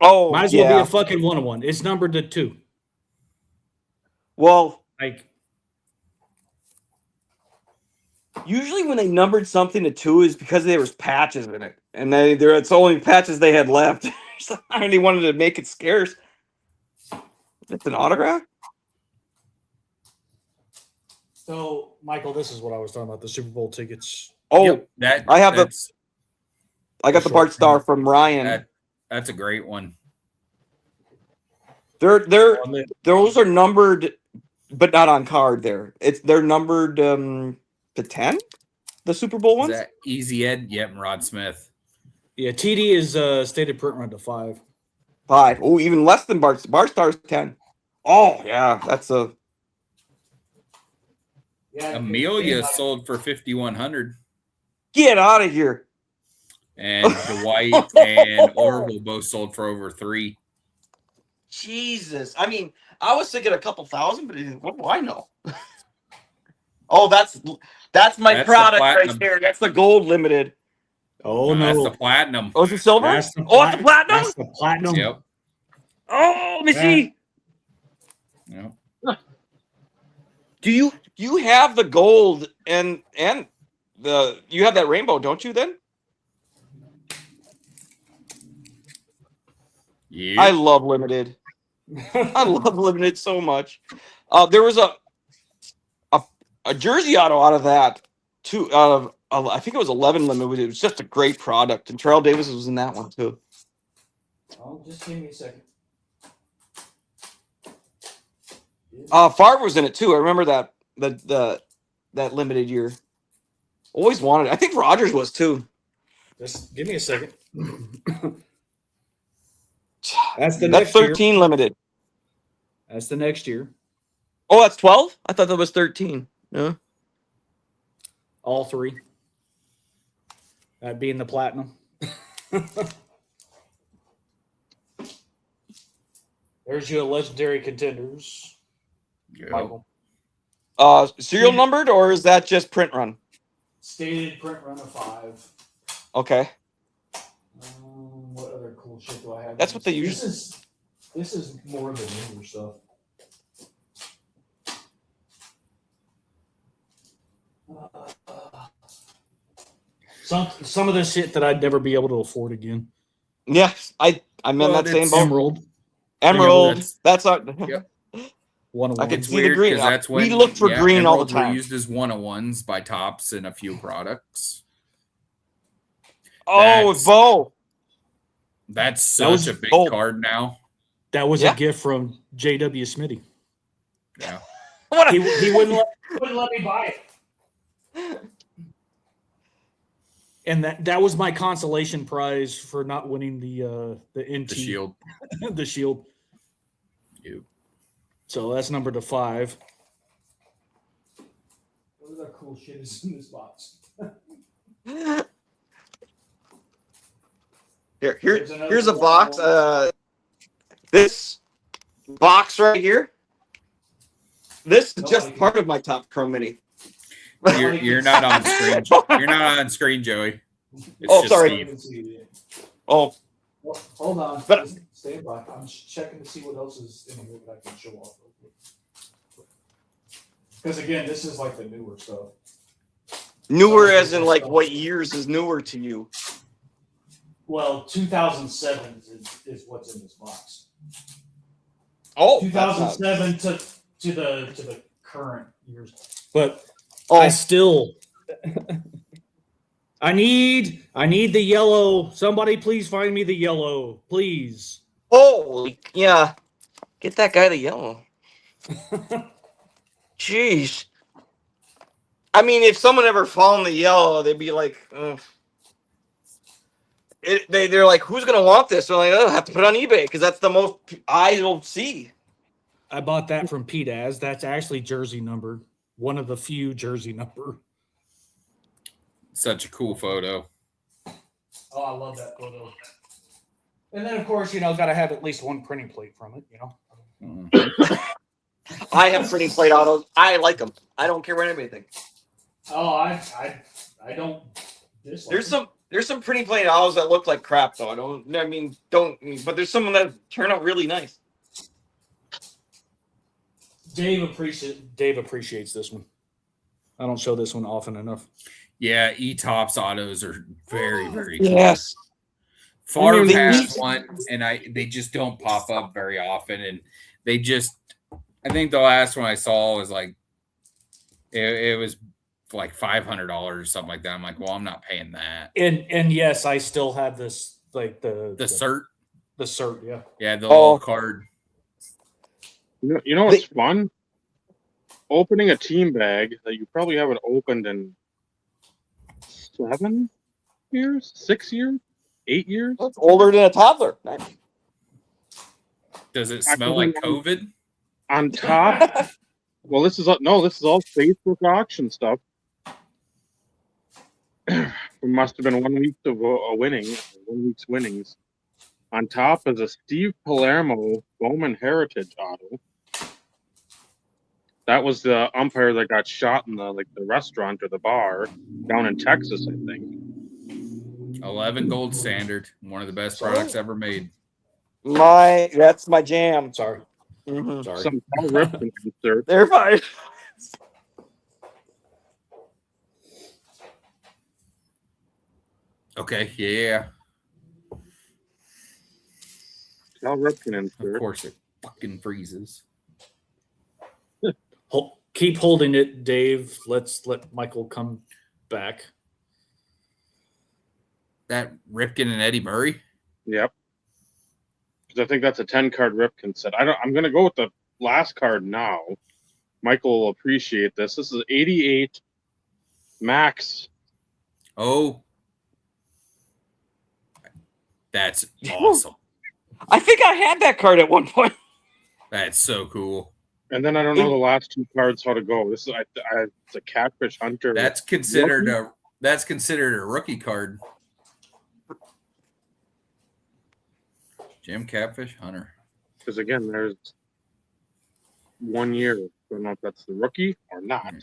Oh, might as well be a fucking 1-1. It's numbered to 2. Well, like usually when they numbered something to 2 is because there was patches in it, and it's only patches they had left. And they wanted to make it scarce. It's an autograph. So, Michael, this is what I was talking about, the Super Bowl tickets. Oh, yep, I got the Bart Star from Ryan. That's a great one. Those are numbered, but not on card. They're numbered to 10. The Super Bowl ones. Is that Easy Ed? Yep, and Rod Smith. Yeah, TD is stated print run to 5. 5. Oh, even less than Bart Star's 10. Oh yeah, that's a. Yeah, Amelia sold for 5,100. Get out of here. And Dwight and Orville both sold for over 3. Jesus. I mean, I was thinking a couple thousand, but what do I know? Oh, that's my product right there. That's the gold limited. Oh, no. That's the platinum. Oh, it's the silver? That's the it's the platinum? That's the platinum. Yep. Oh, let me see. Yep. Do you have the gold and you have that rainbow, don't you then? Yeah. I love limited. I love limited so much. There was a jersey auto out of that too. Out of I think it was 11 limited. It was just a great product, and Terrell Davis was in that one too. Oh, just give me a second. Favre was in it too. I remember that that limited year. Always wanted it. I think Rodgers was too. Just give me a second. That's 13 year. limited. That's the next year. Oh, that's 12? I thought that was 13. Yeah. All 3. That being the platinum. There's your legendary contenders. Yep. Michael. Serial numbered, or is that just print run? Stated print run of 5. Okay. What other cool shit do I have? That's what they use. This is more of the newer stuff. Some of the shit that I'd never be able to afford again. Yes, I'm in that it's same boat. Emerald. Emerald. That's our. Yep. One of I can one. see the weird green. because that's when We look for green all the emeralds were time. used as 101s by Tops in a few products. Oh, That's- Bo. That's That was- such a big oh. card now. That was Yeah. a gift from J.W. Smitty. Yeah. What a- He wouldn't let me buy it. And that was my consolation prize for not winning the NT The shield. the shield. You. So that's number to 5. What other cool shit is in this box? Here's a box. This box right here. This is just part of my Top Chrome Mini. You're not on screen. You're not on screen, Joey. It's Oh, just sorry. Steve. Oh, Well, hold on. But- Stand by. I'm checking to see what else is in here that I can show off. Because again, this is like the newer stuff. newer as in like what years is newer to you? Well, 2007 is what's in this box. Oh, 2007 to the current years. But oh, I still I need the yellow. Somebody please find me the yellow, please. holy, yeah. Get that guy the yellow. Jeez. I mean, if someone ever found the yellow, they'd be like, ugh. They're like, who's gonna want this? They're like, oh, I have to put it on eBay because that's the most eyes will see. I bought that from Pete Az. That's actually jersey number. One of the few jersey number. Such a cool photo. Oh, I love that photo. And then, of course, got to have at least one printing plate from it. I have printing plate autos. I like them. I don't care what anybody thinks. Oh, I don't dislike. There's some printing plate autos that look like crap though. But there's some that turn out really nice. Dave appreciates this one. I don't show this one often enough. Yeah, E-Tops autos are very, very cool. Yes. Far They past need- one, and they just don't pop up very often. And I think the last one I saw was like, it was like $500 or something like that. I'm like, well, I'm not paying that. And yes, I still have this like the cert. The cert, yeah. Yeah, the little card. You know what's fun? Opening a team bag that you probably haven't opened in 7 years, 6 years, 8 years. That's older than a toddler. Nice. Does it smell like COVID? On top, well, this is all Facebook auction stuff. It must have been 1 week of a winning, 1 week's winnings. On top is a Steve Palermo Bowman Heritage auto. That was the umpire that got shot in the restaurant or the bar down in Texas, I think. 11 gold standard, one of the best products ever made. That's my jam. Sorry. Mm-hmm. Sorry. Some Cal Ripken insert. They're fine. Okay, yeah. Cal Ripken Of insert. course it fucking freezes. Keep holding it, Dave. Let's let Michael come back. That Ripken and Eddie Murray? Yep. Because I think that's a 10-card Ripken set. I'm going to go with the last card now. Michael will appreciate this. This is 88 Max. Oh. That's awesome. I think I had that card at one point. That's so cool. And then I don't know the last 2 cards how to go. This is it's a Catfish Hunter. That's considered a rookie card. Jim Catfish Hunter. Because again, there's 1 year. I don't know if that's the rookie or not.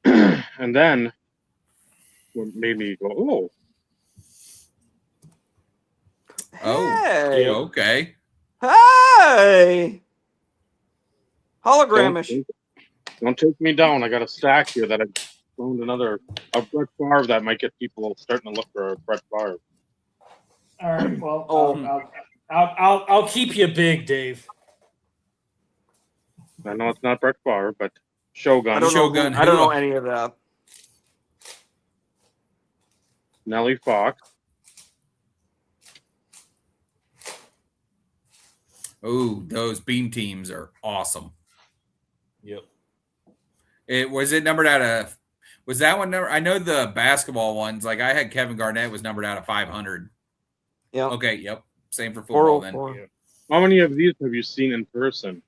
And then what made me go, oh. Hey. Okay. Hey. Hologramish. Don't take me down. I got a stack here that I found a Brett Favre that might get people starting to look for a Brett Favre. All right. Well, Oh. I'll keep you big, Dave. I know it's not Brett Favre, but Shogun, I don't Shogun know. I don't know Hua. any of that. Nellie Fox, Oh, those beam teams are awesome. Yep. Was it numbered out of? Was that one number? I know the basketball ones. Like I had Kevin Garnett was numbered out of 500. Yeah. Okay. Yep. Same for football then. 404. how many of these have you seen in person?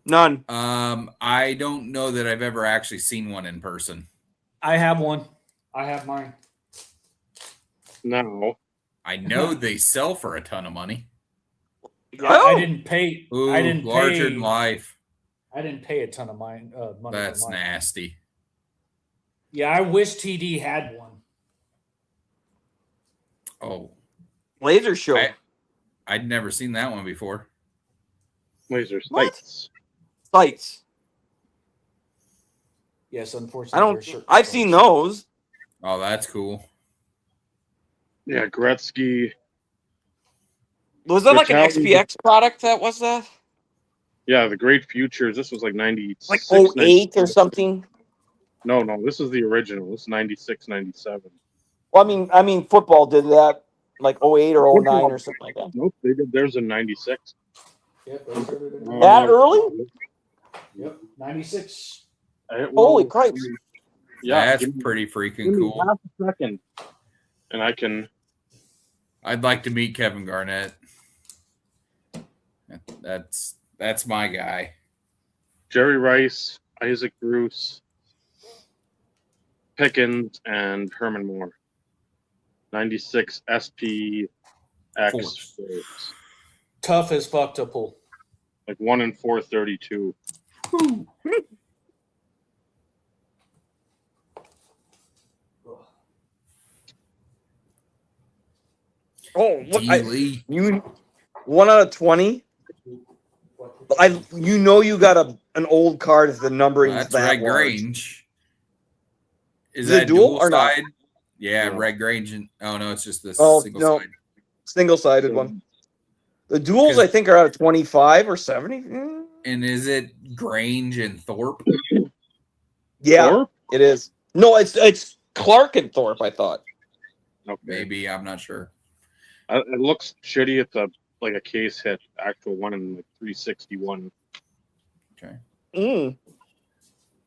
None. I don't know that I've ever actually seen one in person. I have one. I have mine. No. I know they sell for a ton of money. I didn't pay. Ooh, I didn't larger pay. than life. I didn't pay a ton of money. That's for mine. nasty. Yeah, I wish TD had one. Oh, Laser show. I'd never seen that one before. Laser What? sights. Sights. Yes, unfortunately. I don't. they're certain I've sites. seen those. Oh, that's cool. Yeah, Gretzky. Was that like an Vitali- XPX product that was that? Yeah, the Great Futures. This was like 96. Like 08 or something? No, this is the original. This is 96, 97. Well, I mean, football did that like 08 or 09 or something like that. Nope, they did theirs in 96. Yep, they started in- That early? Yep, 96. Holy Christ. Yeah, That's give me- pretty give freaking me cool. half a second, and I can. I'd like to meet Kevin Garnett. That's my guy. Jerry Rice, Isaac Bruce, Pickens, and Herman Moore. 96 SPX. Force. Force. Tough as fuck to pull. Like 1 in 432. Oh, what, D-Lee. you 1 out of 20? You got an old card if the numbering is That's that Red large. Grange. Is Is it that dual dual or not? side? Yeah, No. Red Grange. Oh no, it's just this Oh, single no. side. Single-sided one. The duals, I think, are out of 25 or 70. And is it Grange and Thorpe? Yeah, Thorpe? it is. No, it's Clark and Thorpe, I thought. Okay. Maybe, I'm not sure. It looks shitty. It's like a case hit. Actual one in like 361. Okay. Mm.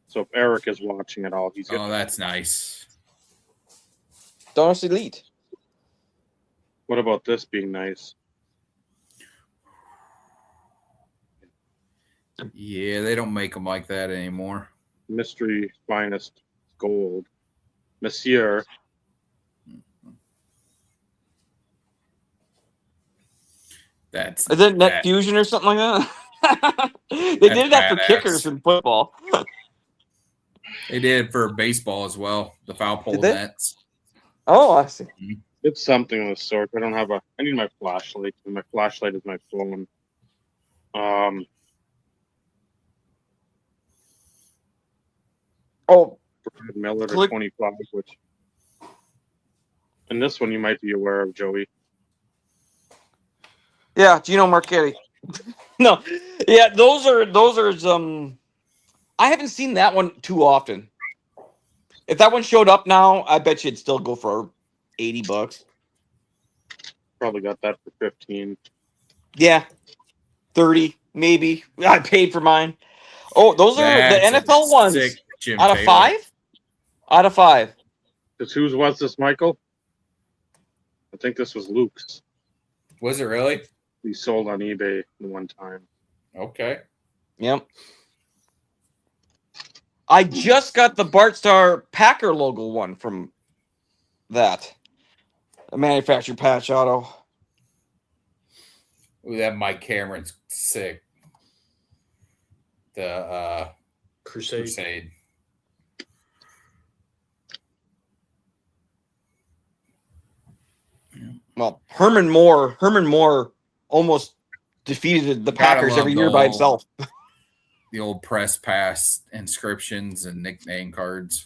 So if Eric is watching at all, he's Oh, that's nice. Donus Elite. What about this being nice? Yeah, they don't make them like that anymore. Mystery finest gold. Monsieur. That's Is it Net that- Fusion or something like that? They did that for badass. kickers in football. They did for baseball as well. The foul pole Did they? nets. Oh, I see. It's something of the sort. I don't have I need my flashlight. My flashlight is my phone. Oh, Brad Miller to Click. 25, which. And this one you might be aware of, Joey. yeah, Gino Marchetti. No, yeah, those are I haven't seen that one too often. If that one showed up now, I bet you it'd still go for $80. Probably got that for 15. Yeah, 30 maybe. I paid for mine. Oh, those are That's the a NFL ones. sick Jim Out of Taylor. 5? Out of 5. Because whose was this, Michael? I think this was Luke's. Was it really? He sold on eBay the one time. Okay. Yep. I just got the Bart Star Packer logo one from that. A manufactured patch auto. Ooh, that Mike Cameron's sick. The Crusade. Well, Herman Moore almost defeated the Gotta Packers love every the year by old- himself. The old press pass inscriptions and nickname cards.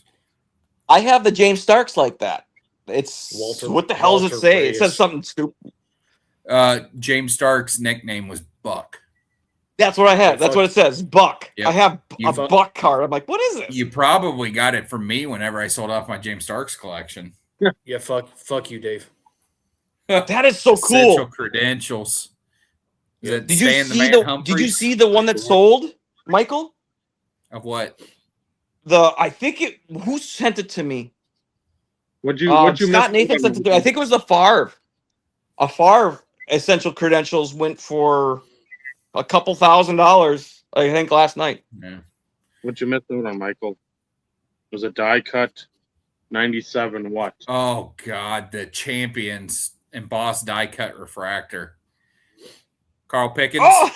I have the James Starks like that. It's Walter- what the hell does it Walter say? It Reyes. says something stupid. James Stark's nickname was Buck. That's what I have. That's what it says. Buck. Yep. I have You a fu- Buck card. I'm like, what is this? You probably got it from me whenever I sold off my James Stark's collection. Yeah, fuck you, Dave. That is so Essential cool. credentials. Is Yeah. it Did you Stan the see Man the? Did you Humphreys? see the one that sold, Michael? Of what? I think it. Who sent it to me? What'd you Scott miss? Nathan sent it to me. I think it was the Favre. A Favre essential credentials went for a couple $1,000. I think last night. Yeah. What'd you miss out on, Michael? It was a die cut 97 what? Oh God, the champions embossed die cut refractor. Carl Pickens. Oh,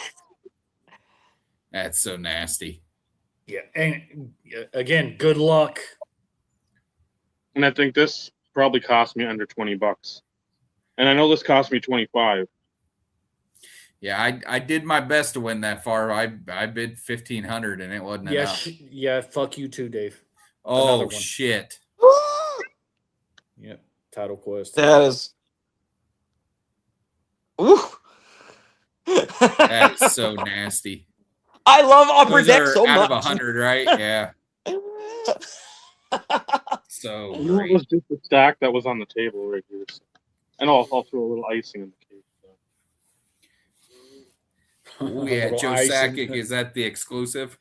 That's so nasty. Yeah, and again, good luck. And I think this probably cost me under $20. And I know this cost me 25. Yeah, I did my best to win that far. I bid 1,500 and it wasn't enough. Yeah, fuck you too, Dave. Oh another one. shit! Yep, title quest. that is. Ooh. That is so nasty. I love Upper Those Deck are so out much. of 100, right? Yeah. So You know, it great. was just a stack that was on the table right here. So. And I'll throw a little icing in the cake. So. Oh yeah, Little Joe icing. Sakic, is that the exclusive?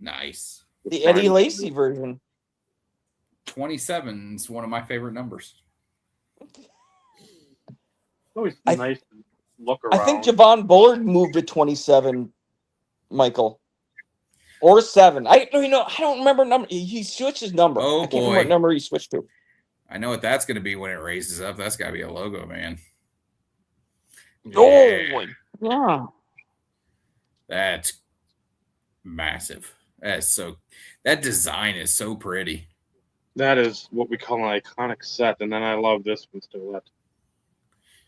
Nice. The Eddie Lacy version. 27 is one of my favorite numbers. It's always I- nice to look around. I think Javon Bullard moved to 27, Michael. Or 7. I don't remember number. He switched his number. Oh, I can't remember what boy. number he switched to. I know what that's going to be when it raises up. That's got to be a logo, man. Oh, yeah. That's massive. That design is so pretty. That is what we call an iconic set. And then I love this one still. That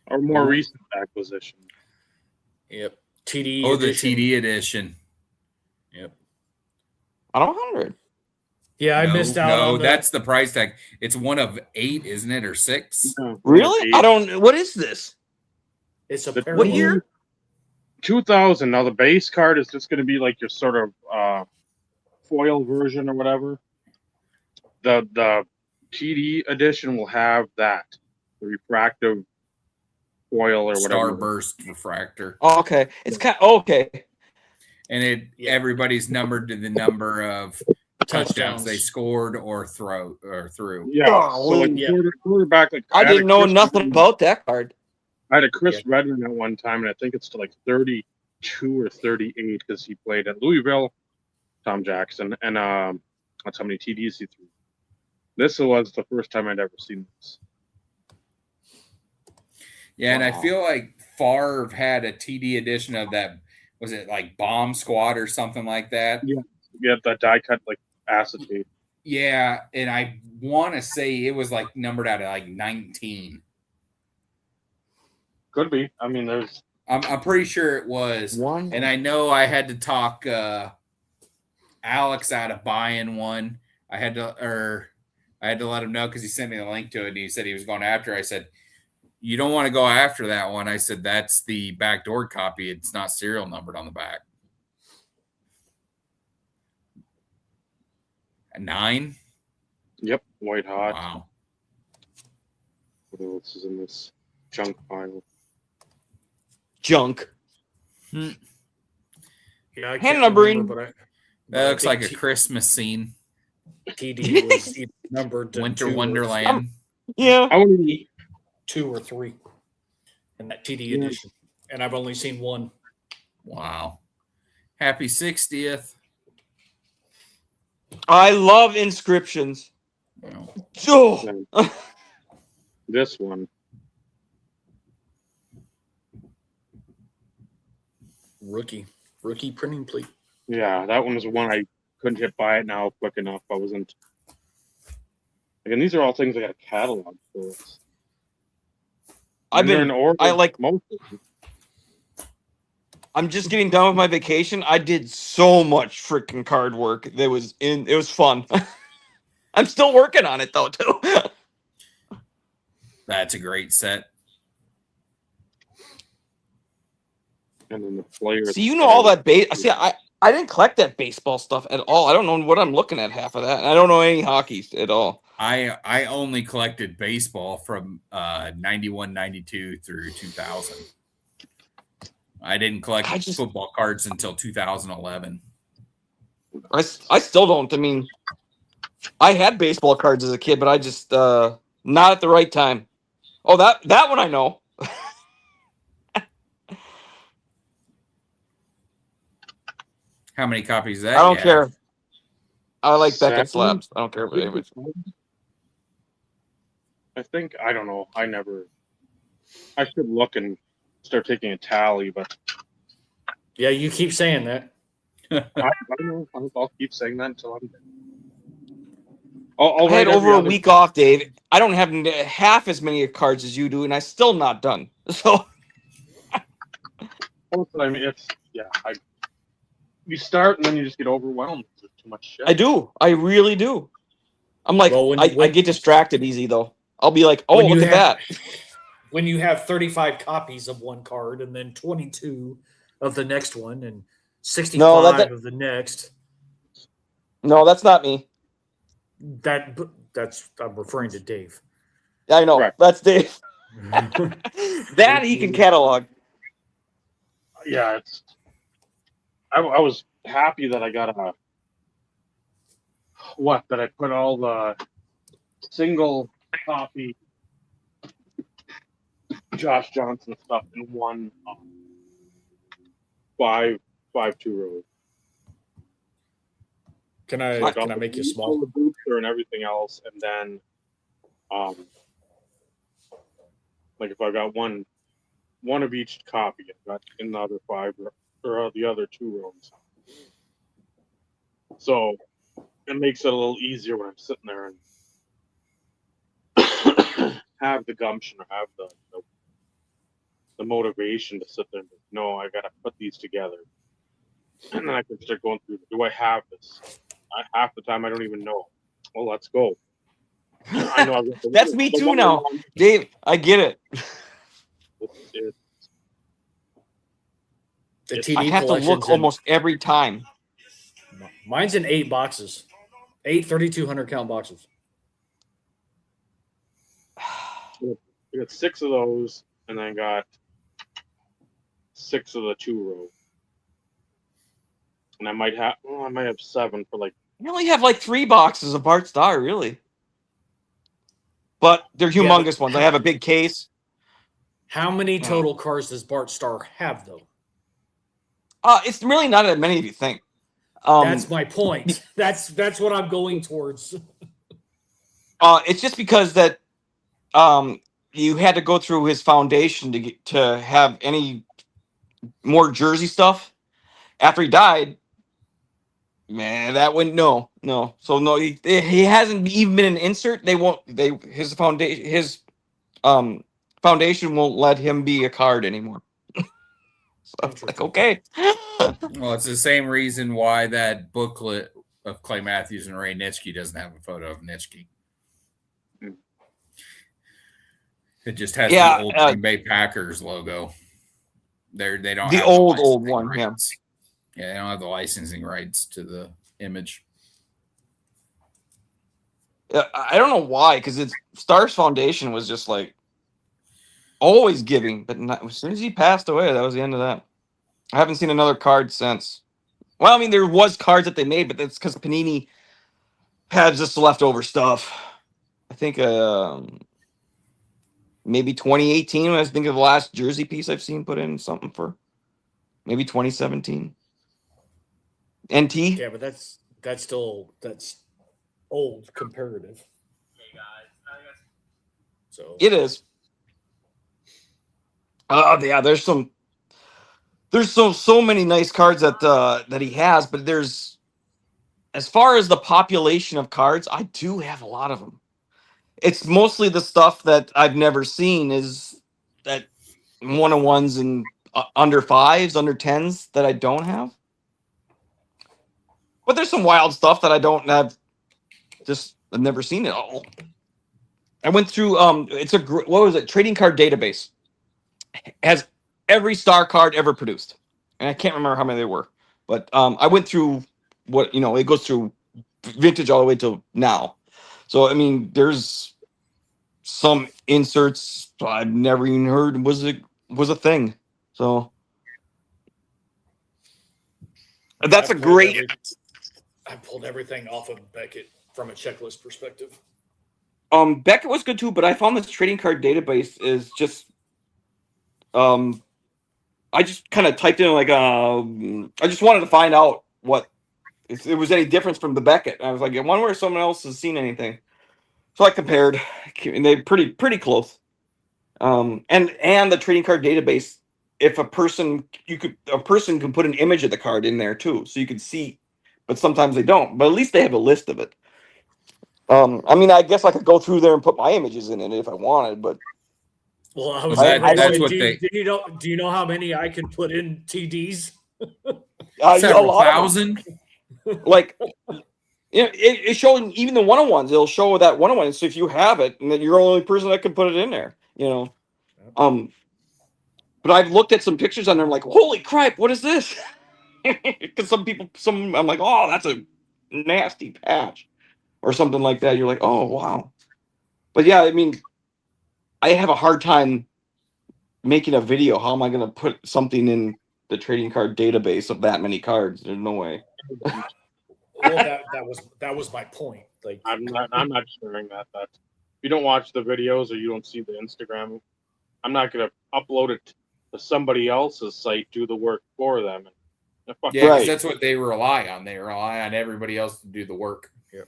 our more recent acquisition. Yep. TD. Oh, edition. the TD edition. Yep. Out of 100. Yeah, I missed out on that's the price tag. It's one of 8, isn't it, or 6? Really? I don't. What is this? It's a The- pair What of- year? 2000. Now the base card is just going to be like your sort of foil version or whatever. The TD edition will have that, the refractive foil or whatever. Starburst refractor. Oh, okay. It's kind of okay. And everybody's numbered to the number of touchdowns they scored or threw. Yeah. Oh, so like yeah. quarterback, like I had a didn't know Chris nothing Redmond- about that card. I had a Chris Redmond at one time, and I think it's to like 32 or 38 because he played at Louisville, Tom Jackson, and that's how many TDs he threw. This was the first time I'd ever seen this. Yeah, and I Wow. feel like Favre had a TD edition of that. Was it like Bomb Squad or something like that? Yeah. You have that die cut like acetate. Yeah, and I want to say it was like numbered out at like 19. Could be. I mean, there's I'm pretty sure it was. One. And I know I had to talk Alex out of buying one. I had to let him know because he sent me the link to it. And he said he was going after. I said, "You don't want to go after that one." I said, "That's the backdoor copy. It's not serial numbered on the back." 9. Yep, white hot. Wow. What else is in this junk pile? Junk. Yeah, I Hand can't numbering. remember, but That looks like a think Christmas scene. TD was either numbered to Winter 2 or Wonderland. Yeah. I wouldn't even 2 or 3 in that TD Yeah. edition, and I've only seen one. Wow. Happy 60th. I love inscriptions. Well, Oh. this one. Rookie printing plate. Yeah, that one was one I couldn't hit buy it now quick enough. I wasn't. Again, these are all things I got a catalog for. I've They're been. in order, I like. most of them. I'm just getting done with my vacation. I did so much freaking card work. It was fun. I'm still working on it though too. That's a great set. And then the players. See, you know all that base. See, I didn't collect that baseball stuff at all. I don't know what I'm looking at half of that. And I don't know any hockey at all. I only collected baseball from 91, 92 through 2000. I didn't collect football cards until 2011. I still don't. I mean, I had baseball cards as a kid, but I just not at the right time. Oh, that one I know. How many copies of that? I don't care. Have? I like Beckett 7? slabs. I don't care what anybody. I think I don't know. I should look and start taking a tally, but Yeah, you keep saying that. I don't know. I'll keep saying that until I'm done. I had over a week off, Dave. I don't have half as many cards as you do, and I'm still not done. So, I mean, you start and then you just get overwhelmed with too much shit. I do. I really do. I'm like, I get distracted easy though. I'll be like, oh, look at that. When you have 35 copies of one card and then 22 of the next one and 65 of the next. No, that's not me. That's I'm referring to Dave. Yeah, I know. Right. That's Dave. That he can catalog. Yeah, I was happy that I got that I put all the single copy Josh Johnson stuff in one 5-2 row. Can I make you small? The booster and everything else, and then like if I got one of each copy, I got in the other 5 or the other 2 rows. So it makes it a little easier when I'm sitting there and have the gumption or have the motivation to sit there and no, I gotta put these together. And then I can start going through, do I have this? Half the time I don't even know. Well, let's go. I know that's me too now. Dave, I get it. I have to look almost every time. Mine's in 8 boxes. 8 3,200 count boxes. I got 6 of those, and then I got 6 of the 2 row. And I might have 7 for like. You only have like 3 boxes of Bart Starr, really. But they're humongous ones. I have a big case. How many total cards does Bart Starr have, though? It's really not as many as you think. That's my point. That's what I'm going towards. It's just because that you had to go through his foundation to have any more jersey stuff. After he died, man, that wouldn't no. So no, he hasn't even been an insert. His foundation won't let him be a card anymore. So it's like, okay. Well, it's the same reason why that booklet of Clay Matthews and Ray Nitschke doesn't have a photo of Nitschke. It just has the old Green Bay Packers logo. They don't the have old one. Rights. Yeah, they don't have the licensing rights to the image. I don't know why, because Star's foundation was just like always giving, but as soon as he passed away, that was the end of that. I haven't seen another card since. Well, I mean, there was cards that they made, but that's because Panini had just leftover stuff. I think maybe 2018. I think of the last jersey piece I've seen put in something for. Maybe 2017. NT. Yeah, but that's old comparative. So it is. Yeah, there's so many nice cards that he has, but there's, as far as the population of cards, I do have a lot of them. It's mostly the stuff that I've never seen is that 1-on-1s and under 5s, under 10s that I don't have. But there's some wild stuff that I don't have. Just I've never seen it all. I went through it's a what was it? Trading card database. Has every star card ever produced. And I can't remember how many there were. But I went through what, it goes through vintage all the way to now. So I mean, there's some inserts I've never even heard was a thing. So that's a great. I pulled everything off of Beckett from a checklist perspective. Beckett was good too, but I found this trading card database is just I just kind of typed in like I just wanted to find out what if there was any difference from the Beckett. I was like, I wonder if someone else has seen anything. So I compared, and they're pretty close. And the trading card database, if a person can put an image of the card in there too, so you can see, but sometimes they don't. But at least they have a list of it. I mean, I guess I could go through there and put my images in it if I wanted, but. Well, I was that's what do you know how many I can put in TDs? Several thousand. Like, it's showing even the 101s. It'll show that 101. So if you have it, and then you're the only person that can put it in there, But I've looked at some pictures on there. I'm like, holy crap, what is this? Because I'm like, oh, that's a nasty patch, or something like that. You're like, oh wow. But yeah, I mean, I have a hard time making a video. How am I going to put something in the trading card database of that many cards? There's no way. Well, that was my point. Like, I'm not sharing that. If you don't watch the videos or you don't see the Instagram, I'm not going to upload it to somebody else's site, do the work for them. Yeah, because that's what they rely on. They rely on everybody else to do the work. Yeah.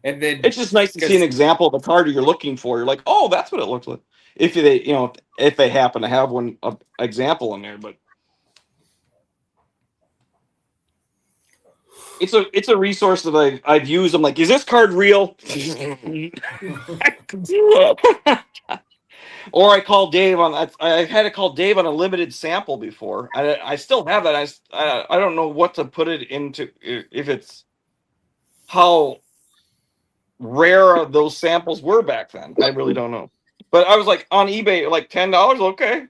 And then it's just nice to see an example of a card you're looking for. You're like, oh, that's what it looks like. If they happen to have one example in there, but it's a resource that I've used. I'm like, is this card real? Or I call Dave on. I had to call Dave on a limited sample before. I still have that. I don't know what to put it into. If it's how rare those samples were back then. I really don't know. But I was like on eBay, like $10. Okay,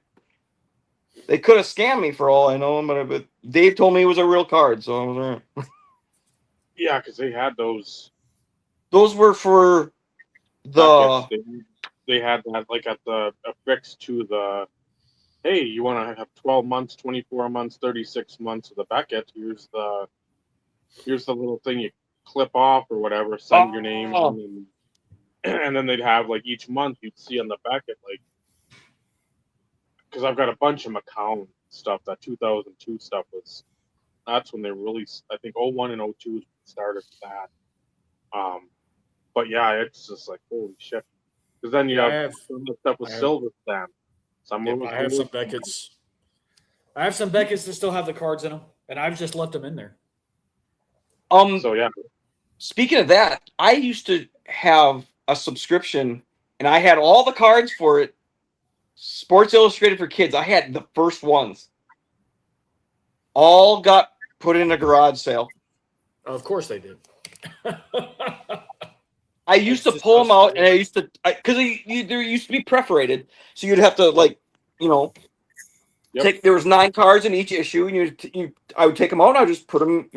they could have scammed me for all I know. But Dave told me it was a real card, so I was all right. Yeah, because they had those. Those were for the. They had that like at the affixed to the. Hey, you want to have 12 months, 24 months, 36 months of the Beckett? Here's the little thing you clip off or whatever. Send your name, and then they'd have like each month you'd see on the Beckett, like, because I've got a bunch of Macau stuff. That 2002 stuff that's when they really, I think 01 and 02 started that. But yeah, it's just like holy shit. Because then you have some stuff with silver stamp. I have some Beckett's. I have some Beckett's that still have the cards in them, and I've just left them in there. So yeah. Speaking of that, I used to have a subscription, and I had all the cards for it. Sports Illustrated for Kids. I had the first ones. All got put in a garage sale. Of course they did. I used to pull them out, and I used to because there used to be perforated, so you'd have to take. There was 9 cards in each issue, and I would take them out, and I would just put them,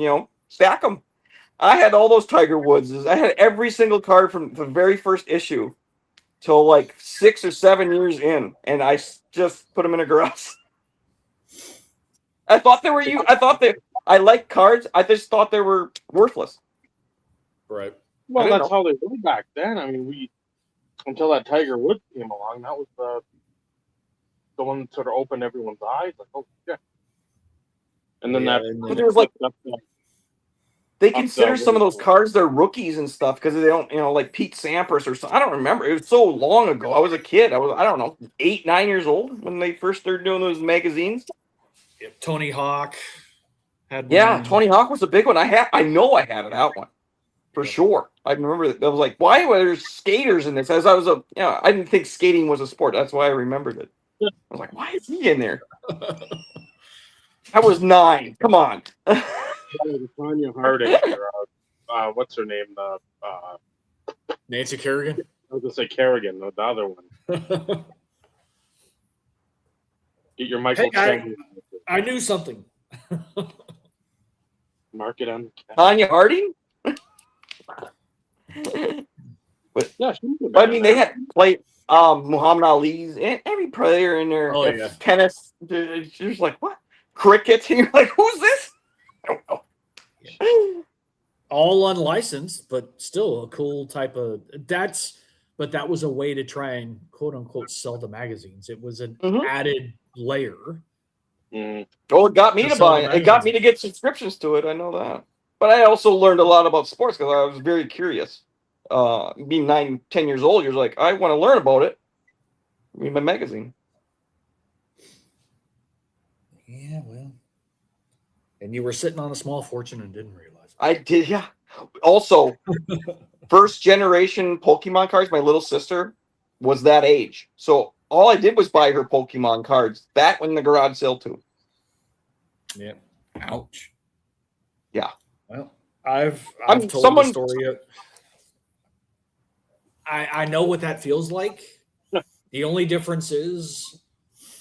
stack them. I had all those Tiger Woods. I had every single card from the very first issue till like 6 or 7 years in, and I just put them in a garage. I thought they were I liked cards. I just thought they were worthless. Right. Well, that's how they were back then. I mean, until that Tiger Woods came along, that was the one that sort of opened everyone's eyes. Like, oh shit! And then but there was like they consider some of those cards their rookies and stuff because they don't, like Pete Sampras or something. I don't remember. It was so long ago. I was a kid. I don't know, 8, 9 years old when they first started doing those magazines. Yep. Tony Hawk had one. Yeah, Tony Hawk was a big one. I know I had that one for sure. I remember that. I was like, why were there skaters in this? As I was I didn't think skating was a sport. That's why I remembered it. I was like, why is he in there? I was 9. Come on. Tanya Harding, what's her name? Nancy Kerrigan. I was gonna say Kerrigan, the other one. Get your Michael. Hey, I knew something. Mark it on. Tanya Harding. Yeah, I mean, they had played Muhammad Ali's and every player in there. Oh, yeah. Tennis. You're just like, what? Cricket. And you're like, who's this? I don't know. All unlicensed, but still a cool type of but that was a way to try and quote unquote sell the magazines. It was an added layer. Oh, it got me to buy it. It got me to get subscriptions to it. I know that. But I also learned a lot about sports because I was very curious. Being 9, 10 years old, you're like, I want to learn about it. Read my magazine. Yeah, well. And you were sitting on a small fortune and didn't realize it. I did, yeah. Also, first generation Pokemon cards, my little sister was that age. So all I did was buy her Pokemon cards back when the garage sale too. Yeah. Ouch. Yeah. Well, I've told the story. I know what that feels like. The only difference is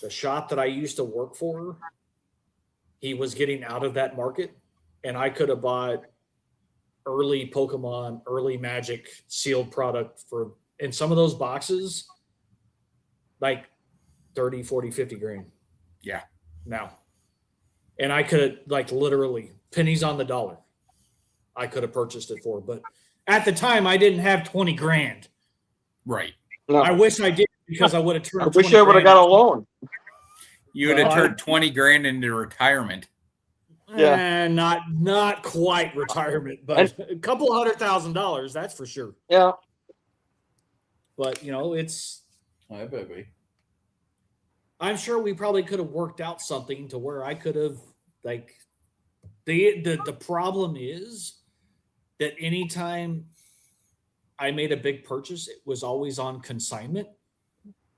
the shop that I used to work for, he was getting out of that market, and I could have bought early Pokemon, early Magic sealed product in some of those boxes, like 30, 40, 50 grand. Yeah. Now. And I could have, like, literally pennies on the dollar. I could have purchased it for, but at the time I didn't have 20 grand. Right. No. I wish I did because I would have turned. I wish I would have got a loan. You would have turned 20 grand into retirement. Yeah, and not quite retirement, but a couple $100,000, that's for sure. Yeah. But it's. Hi, baby. I'm sure we probably could have worked out something to where I could have, like, the problem is that anytime I made a big purchase, it was always on consignment.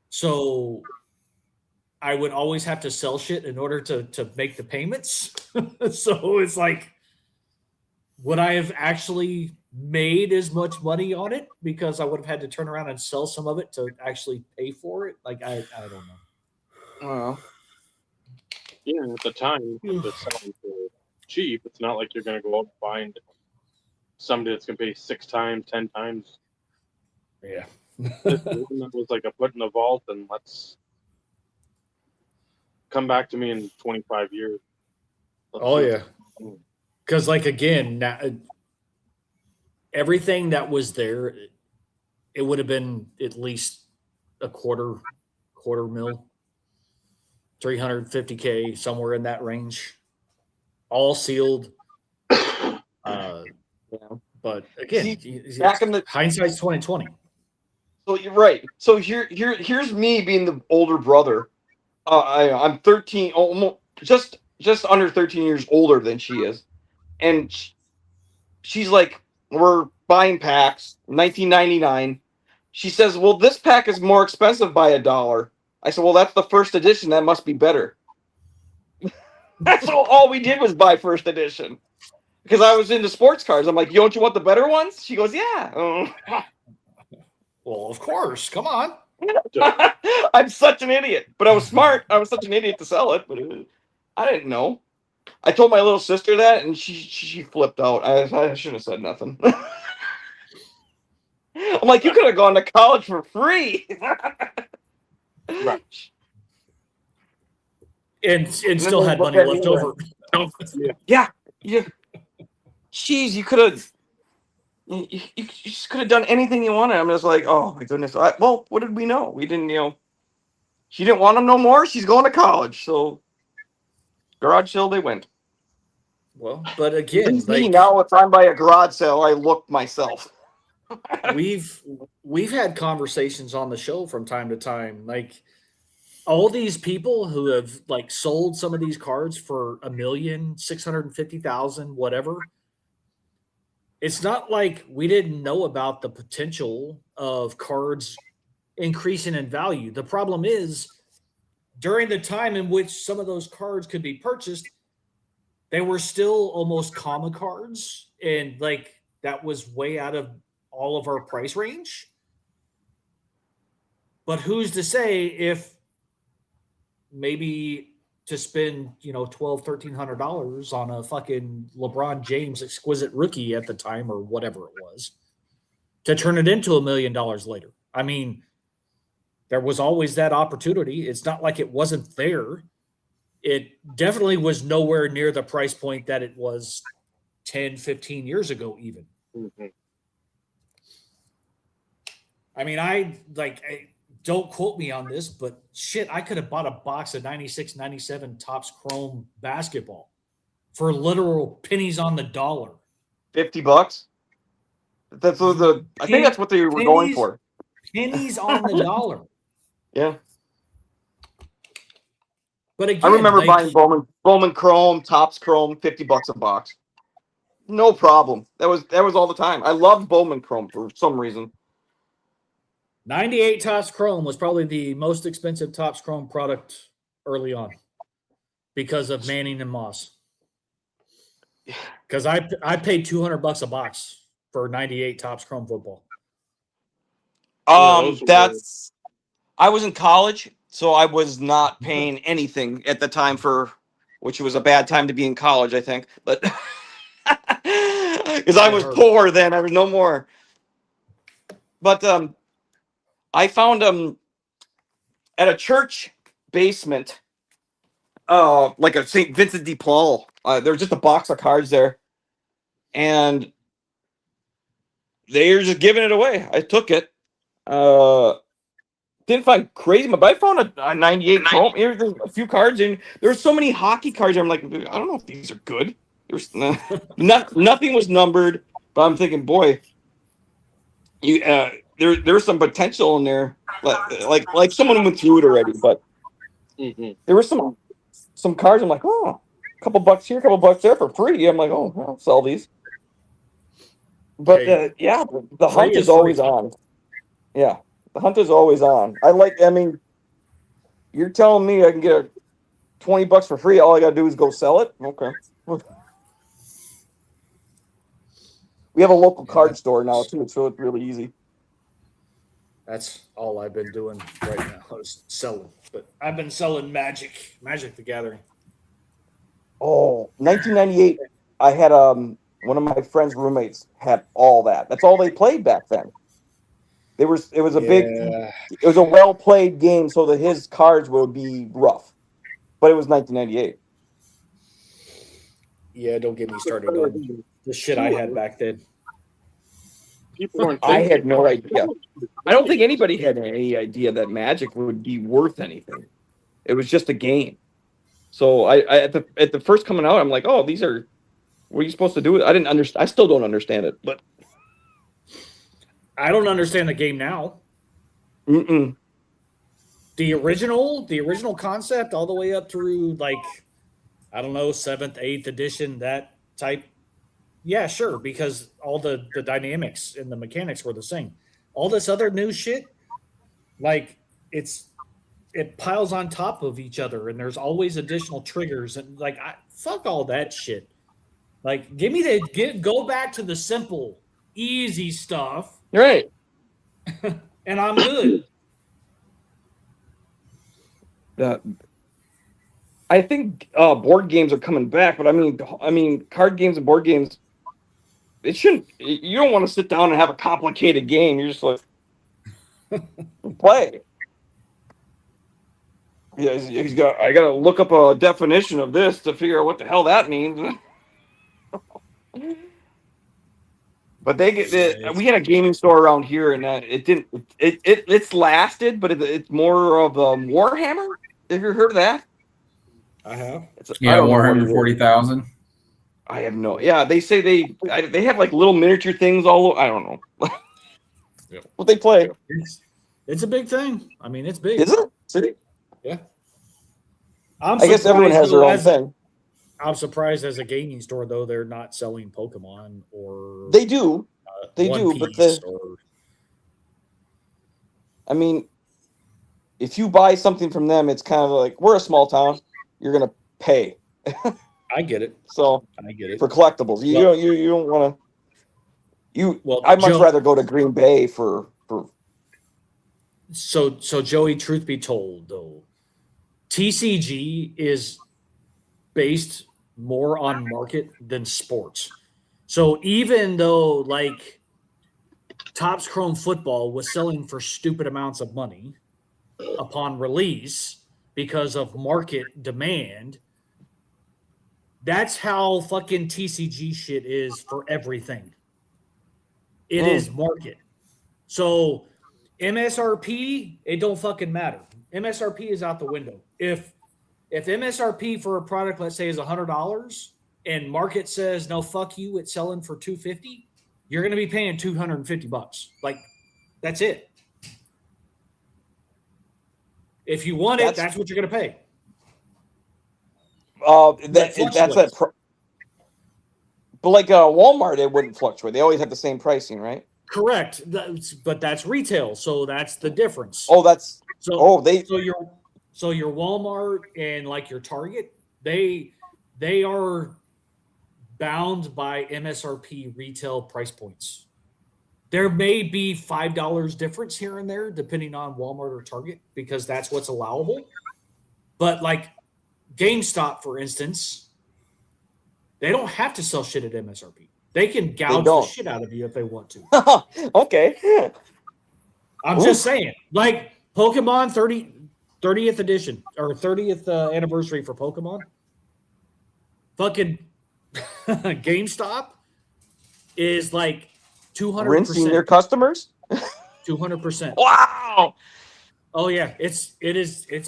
So I would always have to sell shit in order to make the payments. So it's like, would I have actually made as much money on it because I would have had to turn around and sell some of it to actually pay for it? Like, I don't know. Well, yeah, at the time, they're selling for cheap. It's not like you're going to go out and find somebody that's going to pay 6 times, 10 times. Yeah. That was like a put in the vault and let's come back to me in 25 years. Yeah. Because, like, again, everything that was there, it would have been at least a quarter mil, 350K, somewhere in that range, all sealed. But again, back in the hindsight's 2020. So you're right. So here's me being the older brother. I'm 13, almost just under 13 years older than she is, and she's like, we're buying packs, 1999. She says, well, this pack is more expensive by $1. I said, well, that's the first edition. That must be better. That's all we did was buy first edition because I was into sports cards. I'm like, don't you want the better ones? She goes, yeah. Well, of course. Come on. I'm such an idiot, but I was smart. I was such an idiot to sell it, but I didn't know. I told my little sister that, and she flipped out. I shouldn't have said nothing. I'm like, you could have gone to college for free. Right. And still had money left over. Yeah. Jeez, you could have. You just could have done anything you wanted. I'm just like, oh my goodness. Well, what did we know? We didn't, she didn't want them no more. She's going to college, so garage sale they went. Well, but again, like, now if I'm by a garage sale, I look myself. we've had conversations on the show from time to time, like all these people who have like sold some of these cards for $1,650,000, whatever. It's not like we didn't know about the potential of cards increasing in value. The problem is during the time in which some of those cards could be purchased, they were still almost common cards, and like that was way out of all of our price range. But who's to say if maybe to spend, $1,200-$1,300 on a fucking LeBron James exquisite rookie at the time or whatever it was, to turn it into $1 million later. I mean, there was always that opportunity. It's not like it wasn't there. It definitely was nowhere near the price point that it was 10, 15 years ago, even. Mhm. I mean, don't quote me on this, but shit, I could have bought a box of 96, 97 Topps Chrome basketball for literal pennies on the dollar. $50. That's what I think that's what they were going for. Pennies on the dollar. Yeah. But again, I remember buying Bowman Chrome, Topps Chrome, $50 a box. No problem. That was all the time. I loved Bowman Chrome for some reason. 98 Topps Chrome was probably the most expensive Topps Chrome product early on because of Manning and Moss. Because I paid $200 a box for 98 Topps Chrome football. Yeah, I was in college, so I was not paying anything at the time which was a bad time to be in college, I think. But because I was poor then, I was no more. But I found at a church basement, like a St. Vincent de Paul. There was just a box of cards there, and they were just giving it away. I took it. Didn't find crazy, but I found a 98 Chrome. There's a few cards, and there's so many hockey cards. I'm like, I don't know if these are good. There's nothing was numbered, but I'm thinking, boy, there's some potential in there. Like someone went through it already, but there were some cards. I'm like, oh, a couple bucks here, a couple bucks there for free. I'm like, oh, I'll sell these. But the hunt is always on. Yeah, the hunt is always on. I mean, you're telling me I can get $20 for free. All I got to do is go sell it. Okay. We have a local card store now too, so it's really easy. That's all I've been doing right now is selling. But I've been selling Magic the Gathering. Oh, 1998. I had one of my friend's roommates had all that. That's all they played back then. It was a well played game, so that his cards would be rough. But it was 1998. Yeah, don't get me started on the shit I had back then. I had no idea. I don't think anybody had any idea that Magic would be worth anything. It was just a game. So I at the first coming out, I'm like, oh, these are. What are you supposed to do? I didn't understand. I still don't understand it, but I don't understand the game now. Mm-mm. The original concept, all the way up through I don't know, 7th, 8th edition, that type. Yeah, sure, because all the dynamics and the mechanics were the same. All this other new shit, it piles on top of each other, and there's always additional triggers, and fuck all that shit. Go back to the simple, easy stuff. Right. And I'm good. I think board games are coming back, but I mean, card games and board games. It shouldn't. You don't want to sit down and have a complicated game. You're just like play. Yeah, I got to look up a definition of this to figure out what the hell that means. But we had a gaming store around here, and it's lasted, but it's more of a Warhammer. Have you heard of that? I have. Warhammer 40,000. I have no. Yeah, they say they have like little miniature things all over. I don't know. What they play. It's a big thing. I mean, it's big. Is it? City? Yeah. I guess everyone has their own thing. I'm surprised as a gaming store, though, they're not selling Pokemon or... They do. They do, but I mean, if you buy something from them, it's kind of like, we're a small town. You're going to pay. I get it. So I get it. For collectibles. You don't want to... I'd much Joe, rather go to Green Bay for. So Joey, truth be told, though, TCG is based more on market than sports. So even though like Topps Chrome Football was selling for stupid amounts of money upon release because of market demand, that's how fucking TCG shit is for everything. It is market. So MSRP, it don't fucking matter. MSRP is out the window. If MSRP for a product, let's say, is $100 and market says no, fuck you, it's selling for $250, you're going to be paying $250. Like, that's it. If you want it, that's what you're going to pay. But like Walmart, it wouldn't fluctuate. They always have the same pricing, right? Correct, but that's retail, so that's the difference. Oh, so your Walmart and like your Target, they are bound by MSRP retail price points. There may be $5 difference here and there depending on Walmart or Target because that's what's allowable. But like GameStop, for instance, they don't have to sell shit at MSRP. They can gouge the shit out of you if they want to. Okay. I'm just saying. Like Pokemon 30th edition or 30th anniversary for Pokemon. Fucking GameStop is like 200%. Rinsing their customers? 200%. Wow. Oh yeah, it's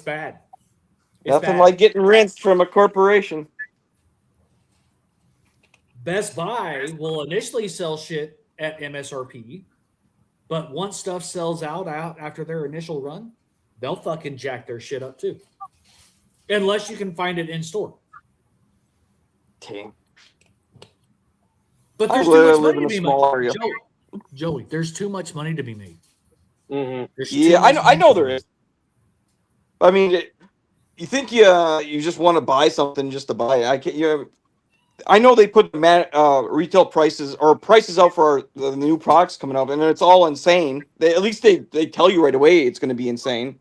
bad. Nothing like getting rinsed from a corporation. Best Buy will initially sell shit at MSRP, but once stuff sells out after their initial run, they'll fucking jack their shit up too. Unless you can find it in store. Okay. But there's too much money to be made. Joey, there's too much money to be made. Mm-hmm. Yeah, I know there is. I mean, you think you just want to buy something just to buy it. I know they put retail prices or prices out for the new products coming up, and it's all insane. At least they tell you right away it's going to be insane.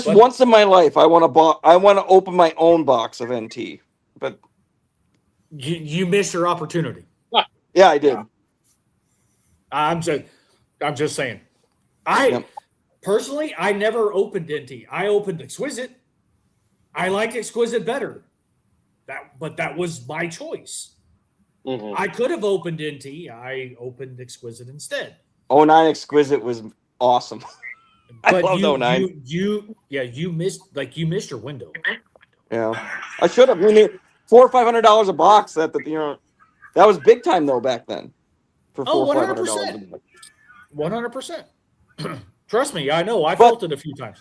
Once in my life, I want to open my own box of NT, but you missed your opportunity. Yeah, I did. I'm just saying. Personally, I never opened NT. I opened Exquisite. I like Exquisite better. But that was my choice. Mm-hmm. I could have opened NT. I opened Exquisite instead. 09 Exquisite was awesome. But I loved 09. You missed your window. Yeah, I should have. I mean, $400 or $500 a box. That was big time though back then. For $400 or $500. 100%. Trust me, I know. I felt it a few times.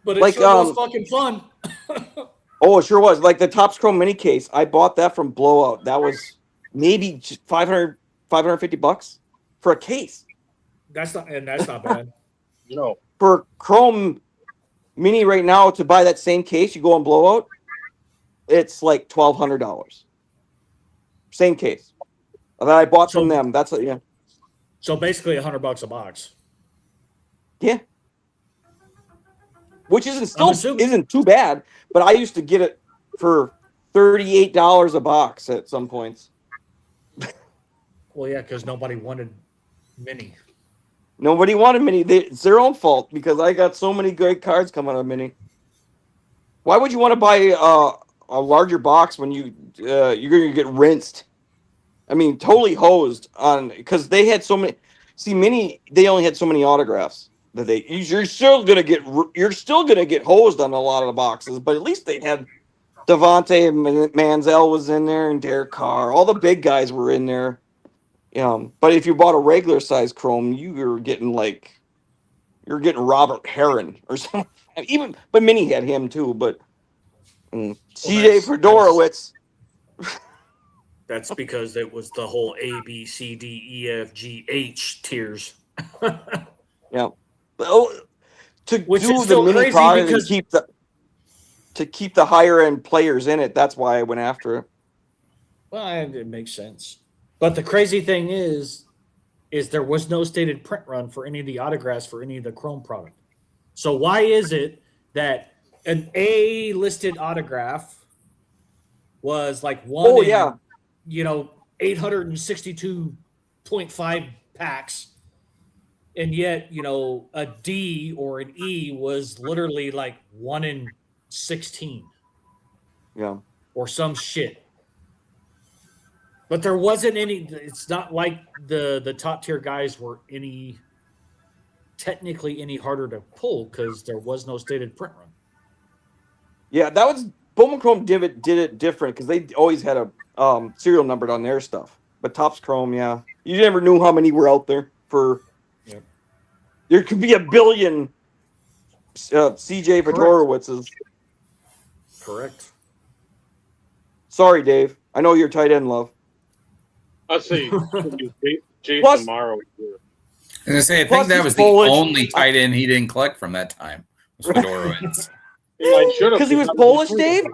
But it sure was fucking fun. Oh, it sure was. Like the Topps Chrome mini case, I bought that from Blowout. That was maybe $550 for a case. That's not bad. No. For Chrome mini right now, to buy that same case, you go on Blowout, it's like $1,200. Same case that I bought from them. That's yeah. So basically $100 a box. Yeah. Which isn't too bad, but I used to get it for $38 a box at some points. Well, yeah, because nobody wanted mini. Nobody wanted mini. It's their own fault because I got so many great cards coming out of mini. Why would you want to buy a larger box when you're going to get rinsed? I mean, totally hosed on because they had so many. See, mini they only had so many autographs. You're still gonna get hosed on a lot of the boxes, but at least they had Devontae Manziel was in there and Derek Carr. All the big guys were in there. But if you bought a regular size Chrome, you're getting Robert Heron or something. But Mini had him too. But CJ Fedorowicz. That's because it was the whole A, B, C, D, E, F, G, H tiers. Yeah. Which do the mini product and keep the higher end players in it. That's why I went after it. Well, it makes sense. But the crazy thing is there was no stated print run for any of the autographs for any of the Chrome product. So why is it that an A listed autograph was like one Oh, in, yeah. 862.5 packs, and yet, a D or an E was literally like 1 in 16 Yeah. or some shit. But there wasn't any. It's not like the top tier guys were technically any harder to pull because there was no stated print run. Yeah, that was Bowman Chrome did it different because they always had a serial numbered on their stuff. But Topps Chrome, yeah, you never knew how many were out there for. Yep. There could be a billion CJ Fedorowitz's. Correct. Sorry, Dave. I know you're tight end love. I'll say Jason Plus- Morrow. I was gonna say, I Plus think that he's was Polish. the only tight end he didn't collect from that time. Was Fedorowicz. I should have, Because he was Polish, Dave.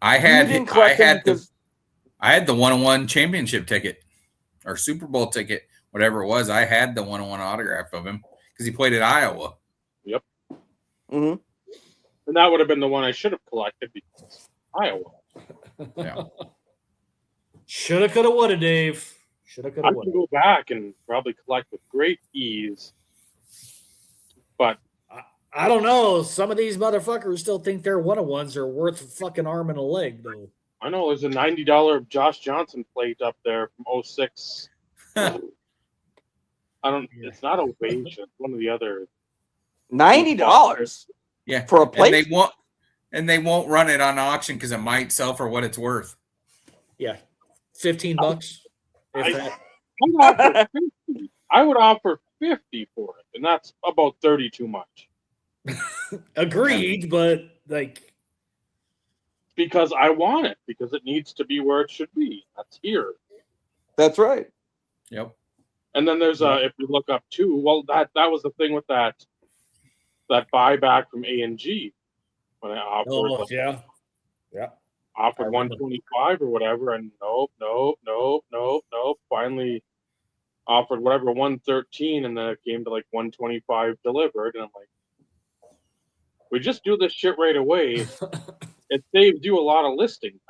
I You had didn't collect him because I had the 1-on-1 championship ticket or Super Bowl ticket, whatever it was. I had the 1-on-1 autograph of him because he played at Iowa. Yep. Mhm. And that would have been the one I should have collected because Iowa. Yeah. Shoulda, coulda, woulda, Dave. Shoulda, coulda, I woulda. can go back and probably collect with great ease. But I don't know. Some of these motherfuckers still think their one-on-ones are worth a fucking arm and a leg, though. I know there's a $90 Josh Johnson plate up there from 06. It's not Ovation, it's one of the other. $90. Yeah. For a plate? And they won't run it on auction because it might sell for what it's worth. Yeah, $15. If that. I would offer 50 for it, and that's about 30 too much. Agreed, but like, Because I want it, because it needs to be where it should be. That's here. That's right. Yep. And then there's if you look up too, well that was the thing with that buyback from A&G when I offered offered 125 or whatever, and nope. Finally offered whatever 113, and then it came to like 125 delivered, and I'm like, we just do this shit right away. It saves you a lot of listing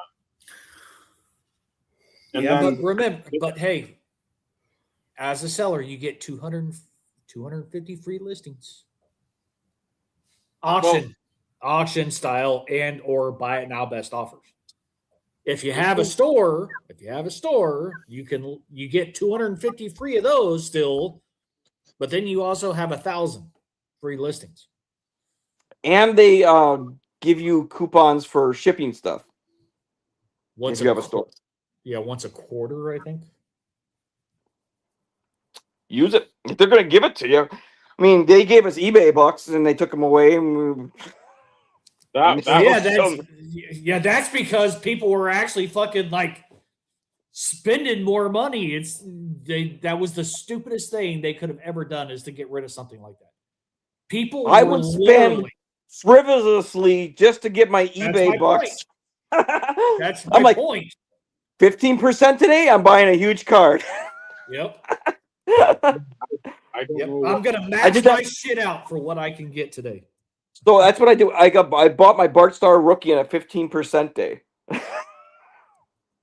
time. And but remember, hey, as a seller, you get 250 free listings. Auction style and or buy it now best offers. If you have a store, you get 250 free of those still, but then you also have 1,000 free listings. And they give you coupons for shipping stuff. Once if you have a store. Yeah, once a quarter, I think. Use it. If they're going to give it to you. I mean, they gave us eBay bucks and they took them away. And that's because people were actually fucking like spending more money. That was the stupidest thing they could have ever done, is to get rid of something like that. I would spend frivolously just to get my eBay bucks. That's my point. 15% today, I'm buying a huge card. Yep. I don't know. I'm gonna match my shit out for what I can get today. So that's what I do. I bought my Bart Starr rookie on a 15% day.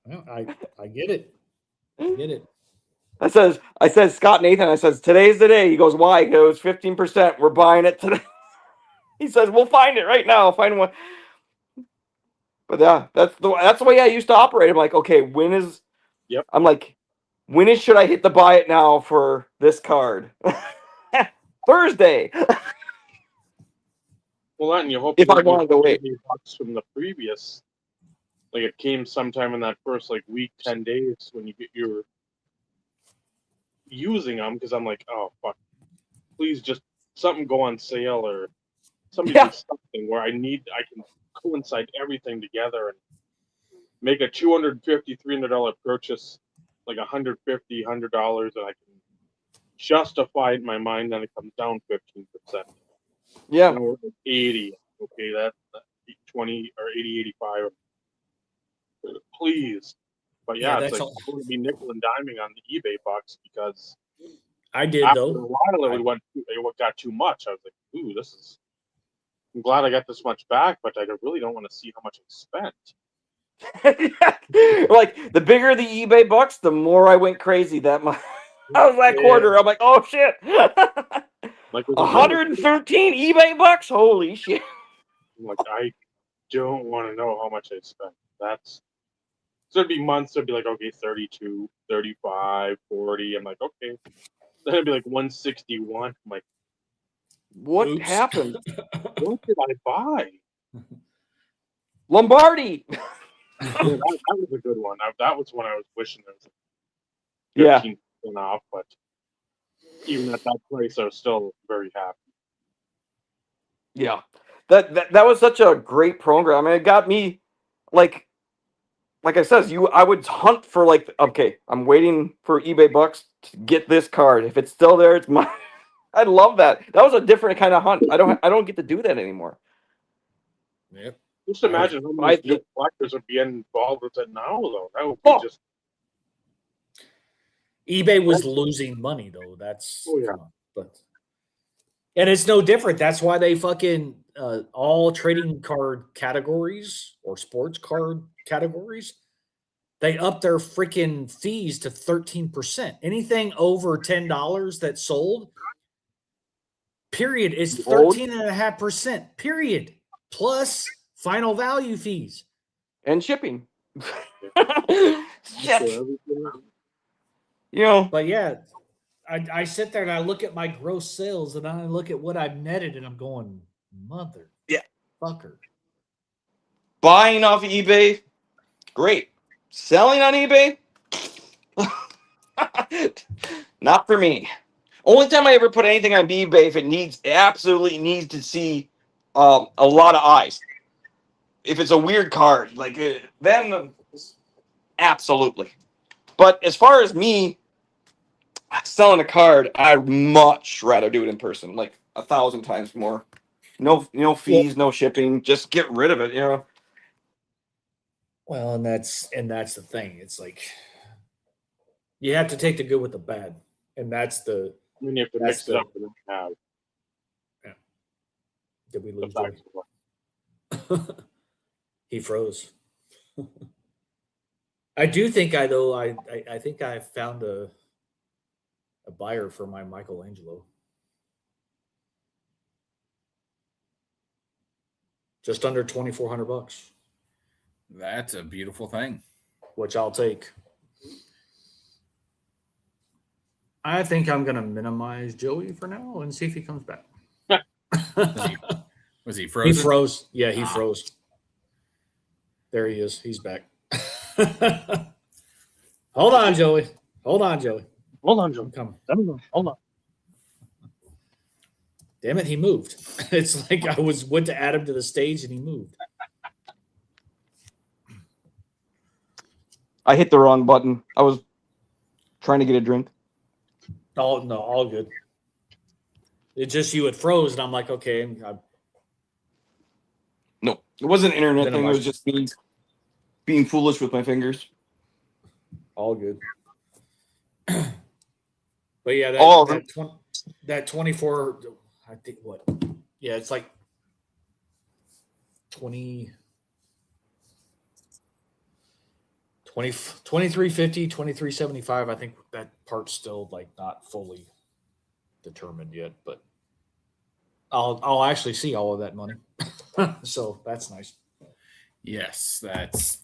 Well, I get it. I get it. I said Scott Nathan. I says today's the day. He goes, why? It was 15%. We're buying it today. He says we'll find it right now. I'll find one. But yeah, that's the way I used to operate. I'm like, okay, when is? Yep. I'm like, when should I hit the buy it now for this card? Thursday. Well, that, and you hope if I wanted to wait from the previous, like it came sometime in that first like week, 10 days when you're using them, because I'm like, oh fuck, please just something go on sale or somebody do something where I can coincide everything together and make a $250, $300 purchase, like $150, $100, and I can justify it in my mind. Then it comes down 15%. Yeah. We're at 80. Okay, that's 20 or 80, 85. please. But Yeah, yeah, it's that's like all. I'm going to be nickel and diming on the eBay bucks because I did after a though. while it got too much. I was like, ooh, this is. I'm glad I got this much back, but I really don't want to see how much I spent. Like the bigger the eBay bucks, the more I went crazy that month. I was that quarter. I'm like, oh shit. Like with 113 eBay bucks? Holy shit. I'm like, I don't want to know how much I spent. So it'd be months, it'd be like, okay, 32, 35, 40. I'm like, okay. Then it'd be like 161. I'm like, What Oops. happened? what did I buy? Lombardi. Yeah, that was a good one. That was one I was wishing there was Yeah. 15% off, but even at that price, I was still very happy. Yeah. That was such a great program. And it got me like I said, I would hunt for like, okay, I'm waiting for eBay bucks to get this card. If it's still there, it's mine. I love that. That was a different kind of hunt. I don't get to do that anymore. Yep. Just imagine how many I- new collectors would be involved with it now, though. That would be just. eBay was losing money though. That's Oh, yeah. come on, but and it's no different. That's why they fucking all trading card categories or sports card categories, they up their freaking fees to 13%. Anything over $10 that's sold, period, is 13.5%. Period. Plus final value fees. And shipping. Shit. You know, But yeah, I sit there and I look at my gross sales and I look at what I've netted and I'm going, mother fucker. buying off eBay, great. Selling on eBay, not for me. Only time I ever put anything on eBay if it absolutely needs to see a lot of eyes. If it's a weird card, like then absolutely. But as far as me selling a card, I'd much rather do it in person, like 1,000 times more. No fees, no shipping. Just get rid of it. You know. Well, and that's the thing. It's like you have to take the good with the bad, and that's the. And you have to mix it up and then have. Yeah. Did we lose Joey? He froze. I do think I think I found a buyer for my Michelangelo. Just under $2,400, That's a beautiful thing. which I'll take. I think I'm going to minimize Joey for now and see if he comes back. Was he frozen? He froze. Yeah, he froze. There he is. He's back. Hold on, Joey. Hold on, Joey. I'm coming. Hold on. Damn it, he moved. It's like I went to add him to the stage and he moved. I hit the wrong button. I was trying to get a drink. Oh no, all good. It's just you had froze, and I'm like, okay. No, it wasn't an internet Then thing. It I'm was just being foolish with my fingers. All good. But yeah, that 24. I think what? Yeah, it's like 20. 2350, 2375. I think that part's still like not fully determined yet, but I'll actually see all of that money. So that's nice. Yes, that's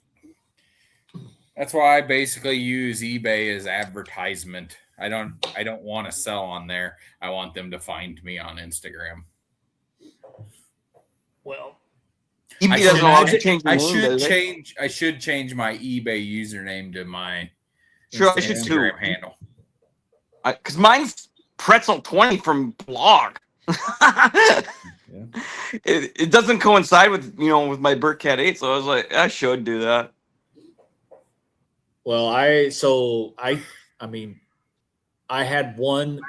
why I basically use eBay as advertisement. I don't want to sell on there. I want them to find me on Instagram. Well, eBay doesn't allow you to change the I name, should does it? change. I should change my eBay username to my Sure, I should too. Instagram handle. Because mine's Pretzel20 from blog. It doesn't coincide with with my BurtCat 8, so I was like, I should do that. Well, I mean, I had one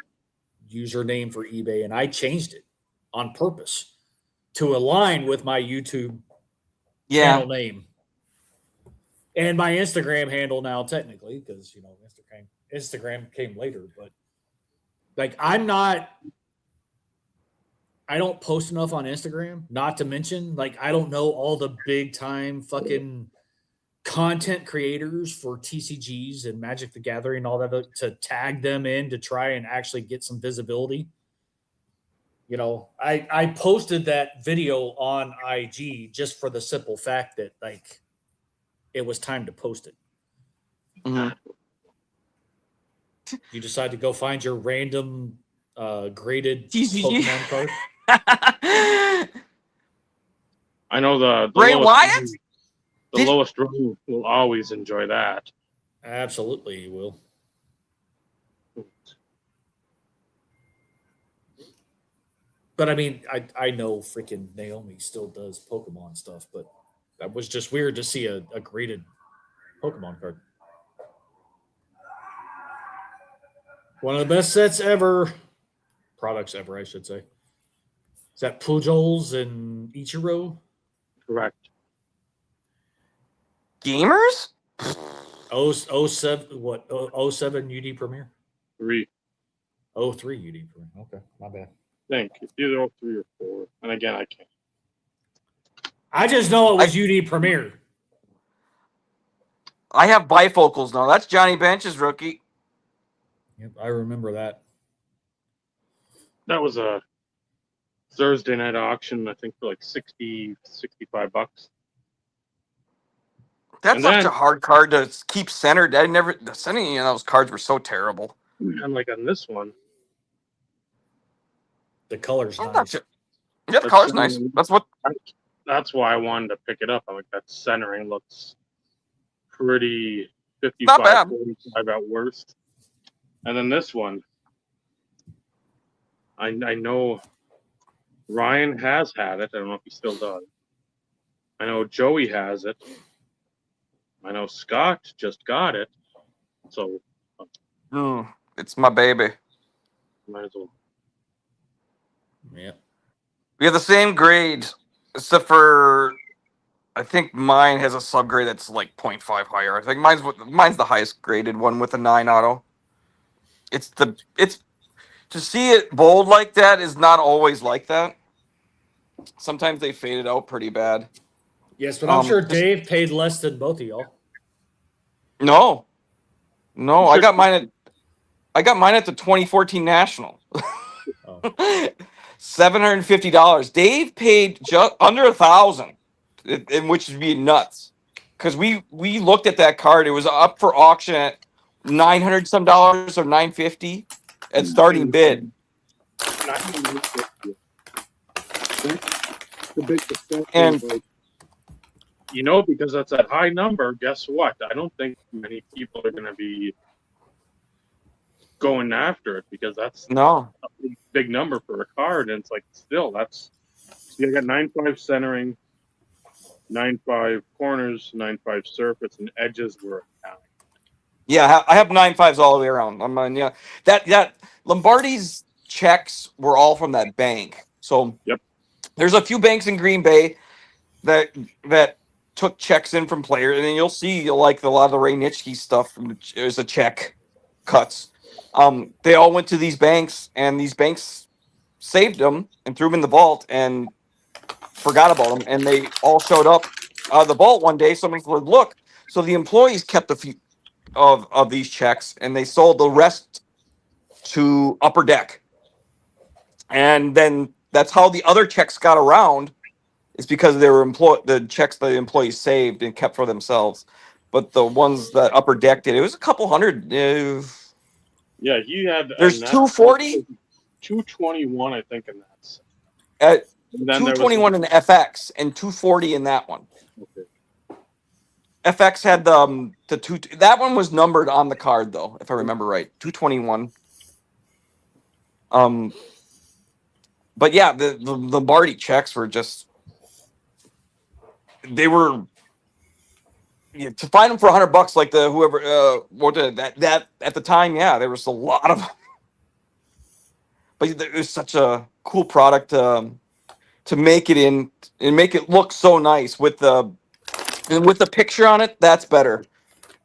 username for eBay and I changed it on purpose to align with my YouTube channel name. and my Instagram handle now technically because Instagram came later, but like I don't post enough on Instagram. Not to mention, like I don't know all the big time fucking content creators for TCGs and Magic the Gathering and all that to tag them in to try and actually get some visibility. I posted that video on IG just for the simple fact that like it was time to post it. Mhm. You decide to go find your random graded TCG. Pokemon card. I know the Ray lowest Wyatt? the lowest rung will always enjoy that. Absolutely, you will. But I mean, I know freaking Naomi still does Pokemon stuff, but that was just weird to see a graded Pokemon card. One of the best sets ever. Products ever, I should say. Is that Pujols and Ichiro? Correct. Gamers? 07, what? 07 UD Premier? 3. 03 UD Premier. Okay, not bad. Think it's either 03 or 4. And again, I can't. I just know it was UD Premier. I have bifocals now. That's Johnny Bench's rookie. Yep, I remember that. That was a Thursday night auction, I think, for like $60, $65. That's such a hard card to keep centered. The centering of those cards were so terrible. And like on this one, the color's nice. Yeah, the color's nice. That's why I wanted to pick it up. I'm like, that centering looks pretty 55, not bad. 45 at worst. And then this one, I know Ryan has had it. I don't know if he still does. I know Joey has it. I know Scott just got it. So it's my baby. Might as well. Yeah. We have the same grade, except for I think mine has a subgrade that's like 0.5 higher. I think mine's the highest graded one with a 9 auto. It's to see it bold like that is not always like that. Sometimes they fade it out pretty bad. Yes, but I'm sure Dave paid less than both of y'all. No, I got mine at the 2014 National. Oh. $750. Dave paid just under $1,000, which would be nuts. Because we looked at that card, it was up for auction at $900 some dollars or $950 at starting bid. And because that's a high number, guess what? I don't think many people are going to be going after it because that's a big number for a card. And it's like, still, you got 9.5 centering, 9.5 corners, 9.5 surface, and edges were counting. Yeah, I have 9.5s all the way around. That Lombardi's checks were all from that bank. So yep. There's a few banks in Green Bay that took checks in from players, and then you'll see like a lot of the Ray Nitschke stuff. There's a check cuts. They all went to these banks, and these banks saved them and threw them in the vault and forgot about them. And they all showed up out of the vault one day. Someone said, "Look!" So the employees kept a few of these checks, and they sold the rest to Upper Deck. And then that's how the other checks got around. Is because they were the checks the employees saved and kept for themselves. But the ones that Upper Deck did, it was a couple hundred. Yeah, he had. There's 240, 221, I think, in that. At 221 in the FX and 240 in that one. Okay. FX had the two. That one was numbered on the card though, if I remember right. 221. But yeah, the Lombardi checks were just. They were to find them for $100, like the whoever that at the time, yeah, there was a lot of. But it was such a cool product to make it in and make it look so nice with the And with the picture on it, that's better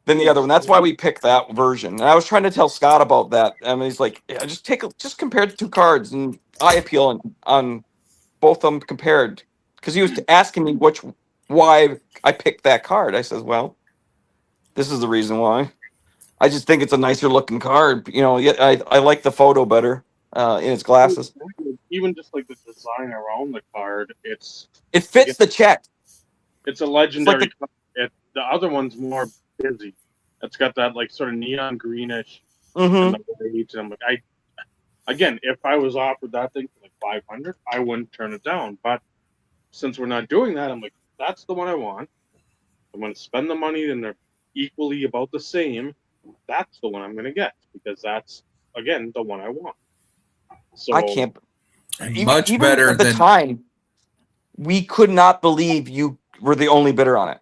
than the other one. That's why we picked that version. And I was trying to tell Scott about that. And he's like, yeah, just compare the two cards and eye appeal on both of them compared. Because he was asking me why I picked that card. I says, well, this is the reason why. I just think it's a nicer looking card. You know, yeah, I like the photo better in its glasses. Even just like the design around the card, It fits the check. It's a legendary card. The other one's more busy. It's got that like sort of neon greenish and the white. And I'm like, again, if I was offered that thing for like $500, I wouldn't turn it down. But since we're not doing that, I'm like, that's the one I want. I'm going to spend the money, and they're equally about the same. That's the one I'm going to get because that's again the one I want. So I can't. Much even better at the than time. We could not believe you were the only bidder on it.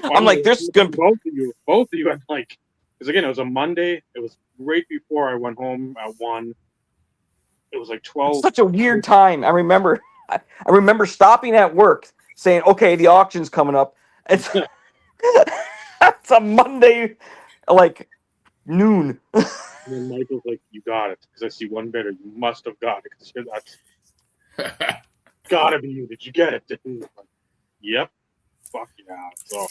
I'm like, there's gonna both of you had like, because again, it was a Monday. It was right before I went home at 1. It was like 12. such a weird time. I remember stopping at work saying, "Okay, the auction's coming up." It's it's a Monday, like noon. And then Michael's like, "You got it," because I see one bidder. You must have got it because that's gotta be you. Did you get it? And like, yep. Fuck yeah. So,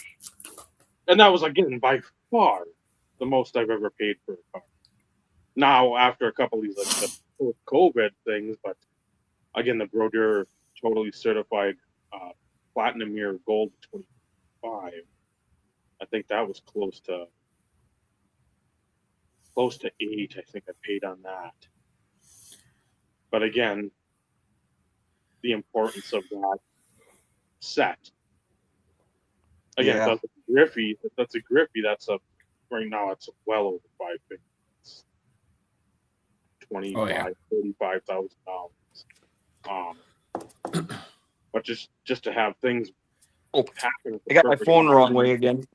and that was again by far the most I've ever paid for a car. Now, after a couple of these like the COVID things, but again, the Brodeur totally certified platinum mirror gold 25. I think that was close to 8. I think I paid on that. But again, the importance of that set. Again, Yeah. if that's a Griffey, that's a right now it's well over 5 figures. $35,000. But just to have things happen. I got my phone the wrong way again.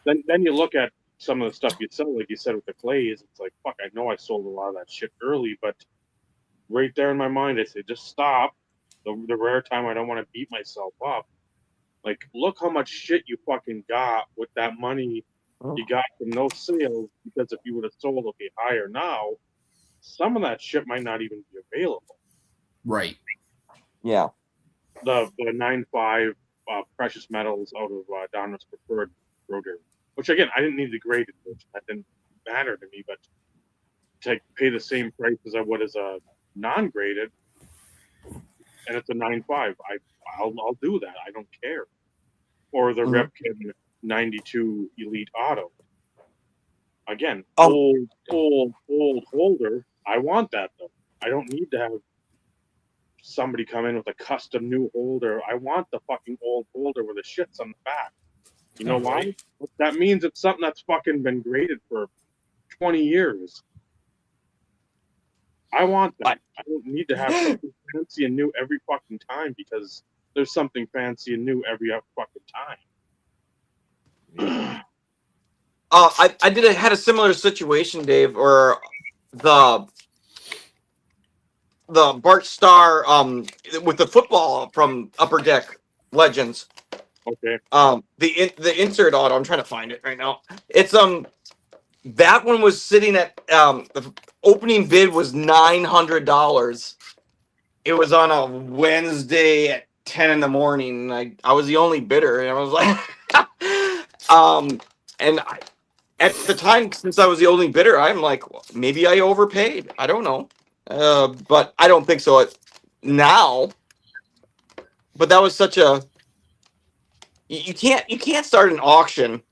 Then you look at some of the stuff you sell, like you said with the clays. It's like, fuck, I know I sold a lot of that shit early, but right there in my mind, I say, just stop. The rare time I don't want to beat myself up. Like, look how much shit you fucking got with that money you got from those sales. Because if you would have sold okay higher now, some of that shit might not even be available. right. Yeah. The 9.5 precious metals out of Donruss Preferred Brodeur, which again I didn't need the graded, which that didn't matter to me, but to pay the same price as I would as a non-graded, and it's a 9.5, I'll do that. I don't care. Or the Repkin 92 Elite Auto. Again, old holder. I want that though. I don't need to have somebody come in with a custom new holder. I want the fucking old holder with the shits on the back. You know why? That means it's something that's fucking been graded for 20 years. I want that. I don't need to have something fancy and new every fucking time because there's something fancy and new every fucking time. I had a similar situation, Dave, where the Bart Starr with the football from Upper Deck Legends. Okay. The insert auto. I'm trying to find it right now. It's that one was sitting at the opening bid was $900. It was on a Wednesday at 10 in the morning. I was the only bidder, and I was like, at the time, since I was the only bidder, I'm like, well, maybe I overpaid. I don't know, but I don't think so now. But that was such a you can't start an auction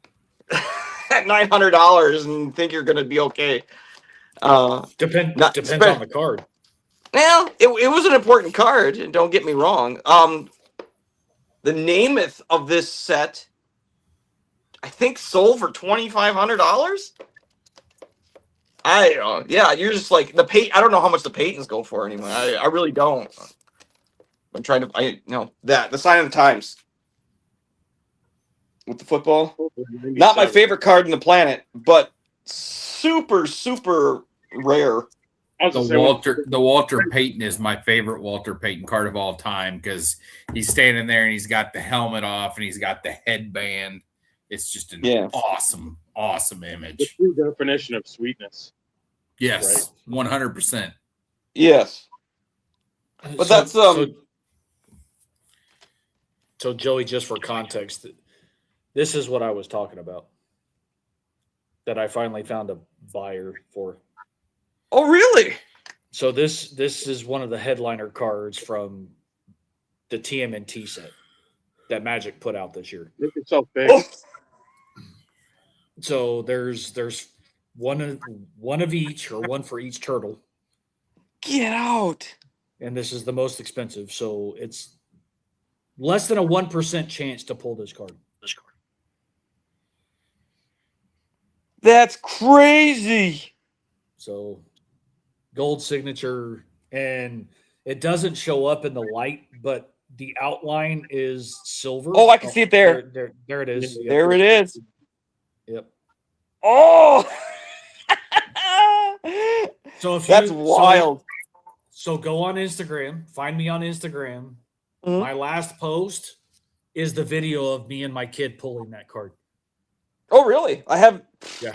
at $900 and think you're going to be okay. Depends on the card. Well, it was an important card, and don't get me wrong. The Namath of this set, I think, sold for $2,500. Yeah, you're just like the I don't know how much the Paytons go for anymore. I really don't. I'm trying to. The sign of the times with the football. Not my favorite card in the planet, but super rare. The Walter Payton is my favorite Walter Payton card of all time because he's standing there and he's got the helmet off and he's got the headband. It's just an awesome image. The true definition of sweetness. Yes, 100%. Yes, but that's So Joey, just for context, this is what I was talking about. That I finally found a buyer for. Oh, really? So this is one of the headliner cards from the TMNT set that Magic put out this year. Look yourself big. Oh. So there's one of each, or one for each turtle. Get out. And this is the most expensive. So it's less than a 1% chance to pull this card. That's crazy. So gold signature, and it doesn't show up in the light, but the outline is silver. Oh, I can see it there. There it is. Yep. There it is. Yep. Oh. So if that's wild. So go on Instagram. Find me on Instagram. Mm-hmm. My last post is the video of me and my kid pulling that card. Oh, really? I have. Yeah.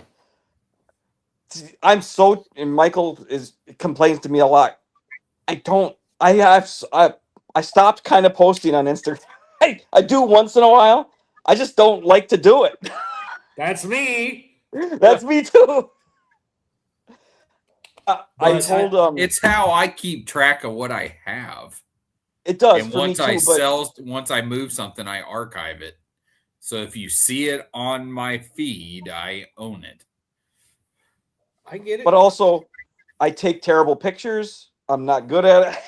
I'm so, and Michael complains to me a lot. I stopped kind of posting on Instagram. I do once in a while. I just don't like to do it. That's me. That's me too. I told it's how I keep track of what I have. It does. And for once me too, once I move something, I archive it. So if you see it on my feed, I own it. I get it. But also, I take terrible pictures. I'm not good at it.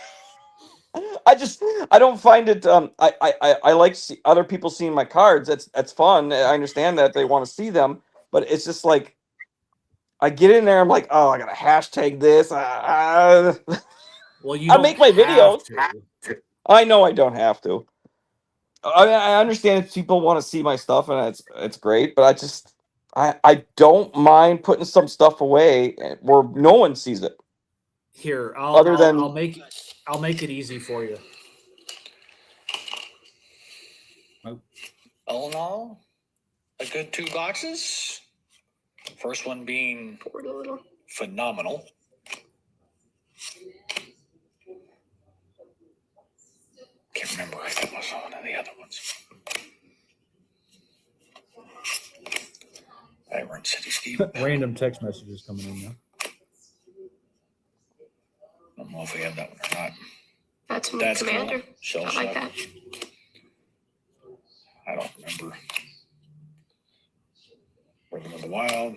I don't find it. I like other people seeing my cards. That's fun. I understand that they want to see them, but it's just like I get in there. I'm like, oh, I gotta hashtag this. Well, you I make my videos. to. I know I don't have to. I understand if people want to see my stuff, and it's great, but I don't mind putting some stuff away where no one sees it. Here, I'll make it easy for you. All in all, a good 2 boxes. First one being phenomenal. Can't remember if that was one of the other ones. They were in City Scheme. Random text messages coming in now. I don't know if we have that one or not. That's That's Commander. Cool. I like that. I don't remember. Rhythm of the Wild.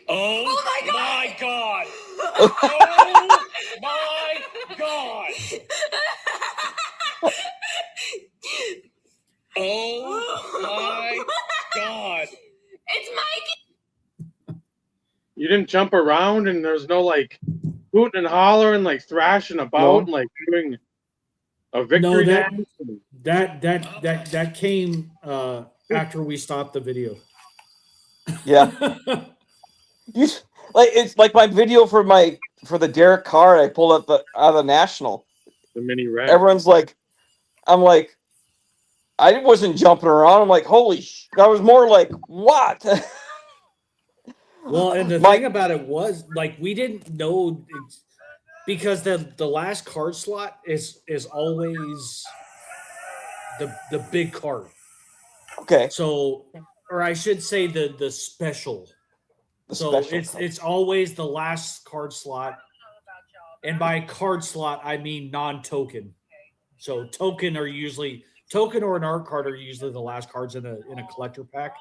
Oh my God! Oh my God! Oh my God! It's Mikey. You didn't jump around, and there's no like hooting and hollering, like thrashing about, and like doing a victory dance. That came after we stopped the video. Yeah. It's like my video for the Derek Carr I pulled out of the National. The mini red. Everyone's like, I'm like, I wasn't jumping around. I'm like, holy I was more like, what? Well, and the thing about it was, like, we didn't know, because the last card slot is always the big card. Okay. So, or I should say the special. It's always the last card slot, and by card slot I mean non-token. So token or an art card are usually the last cards in a collector pack.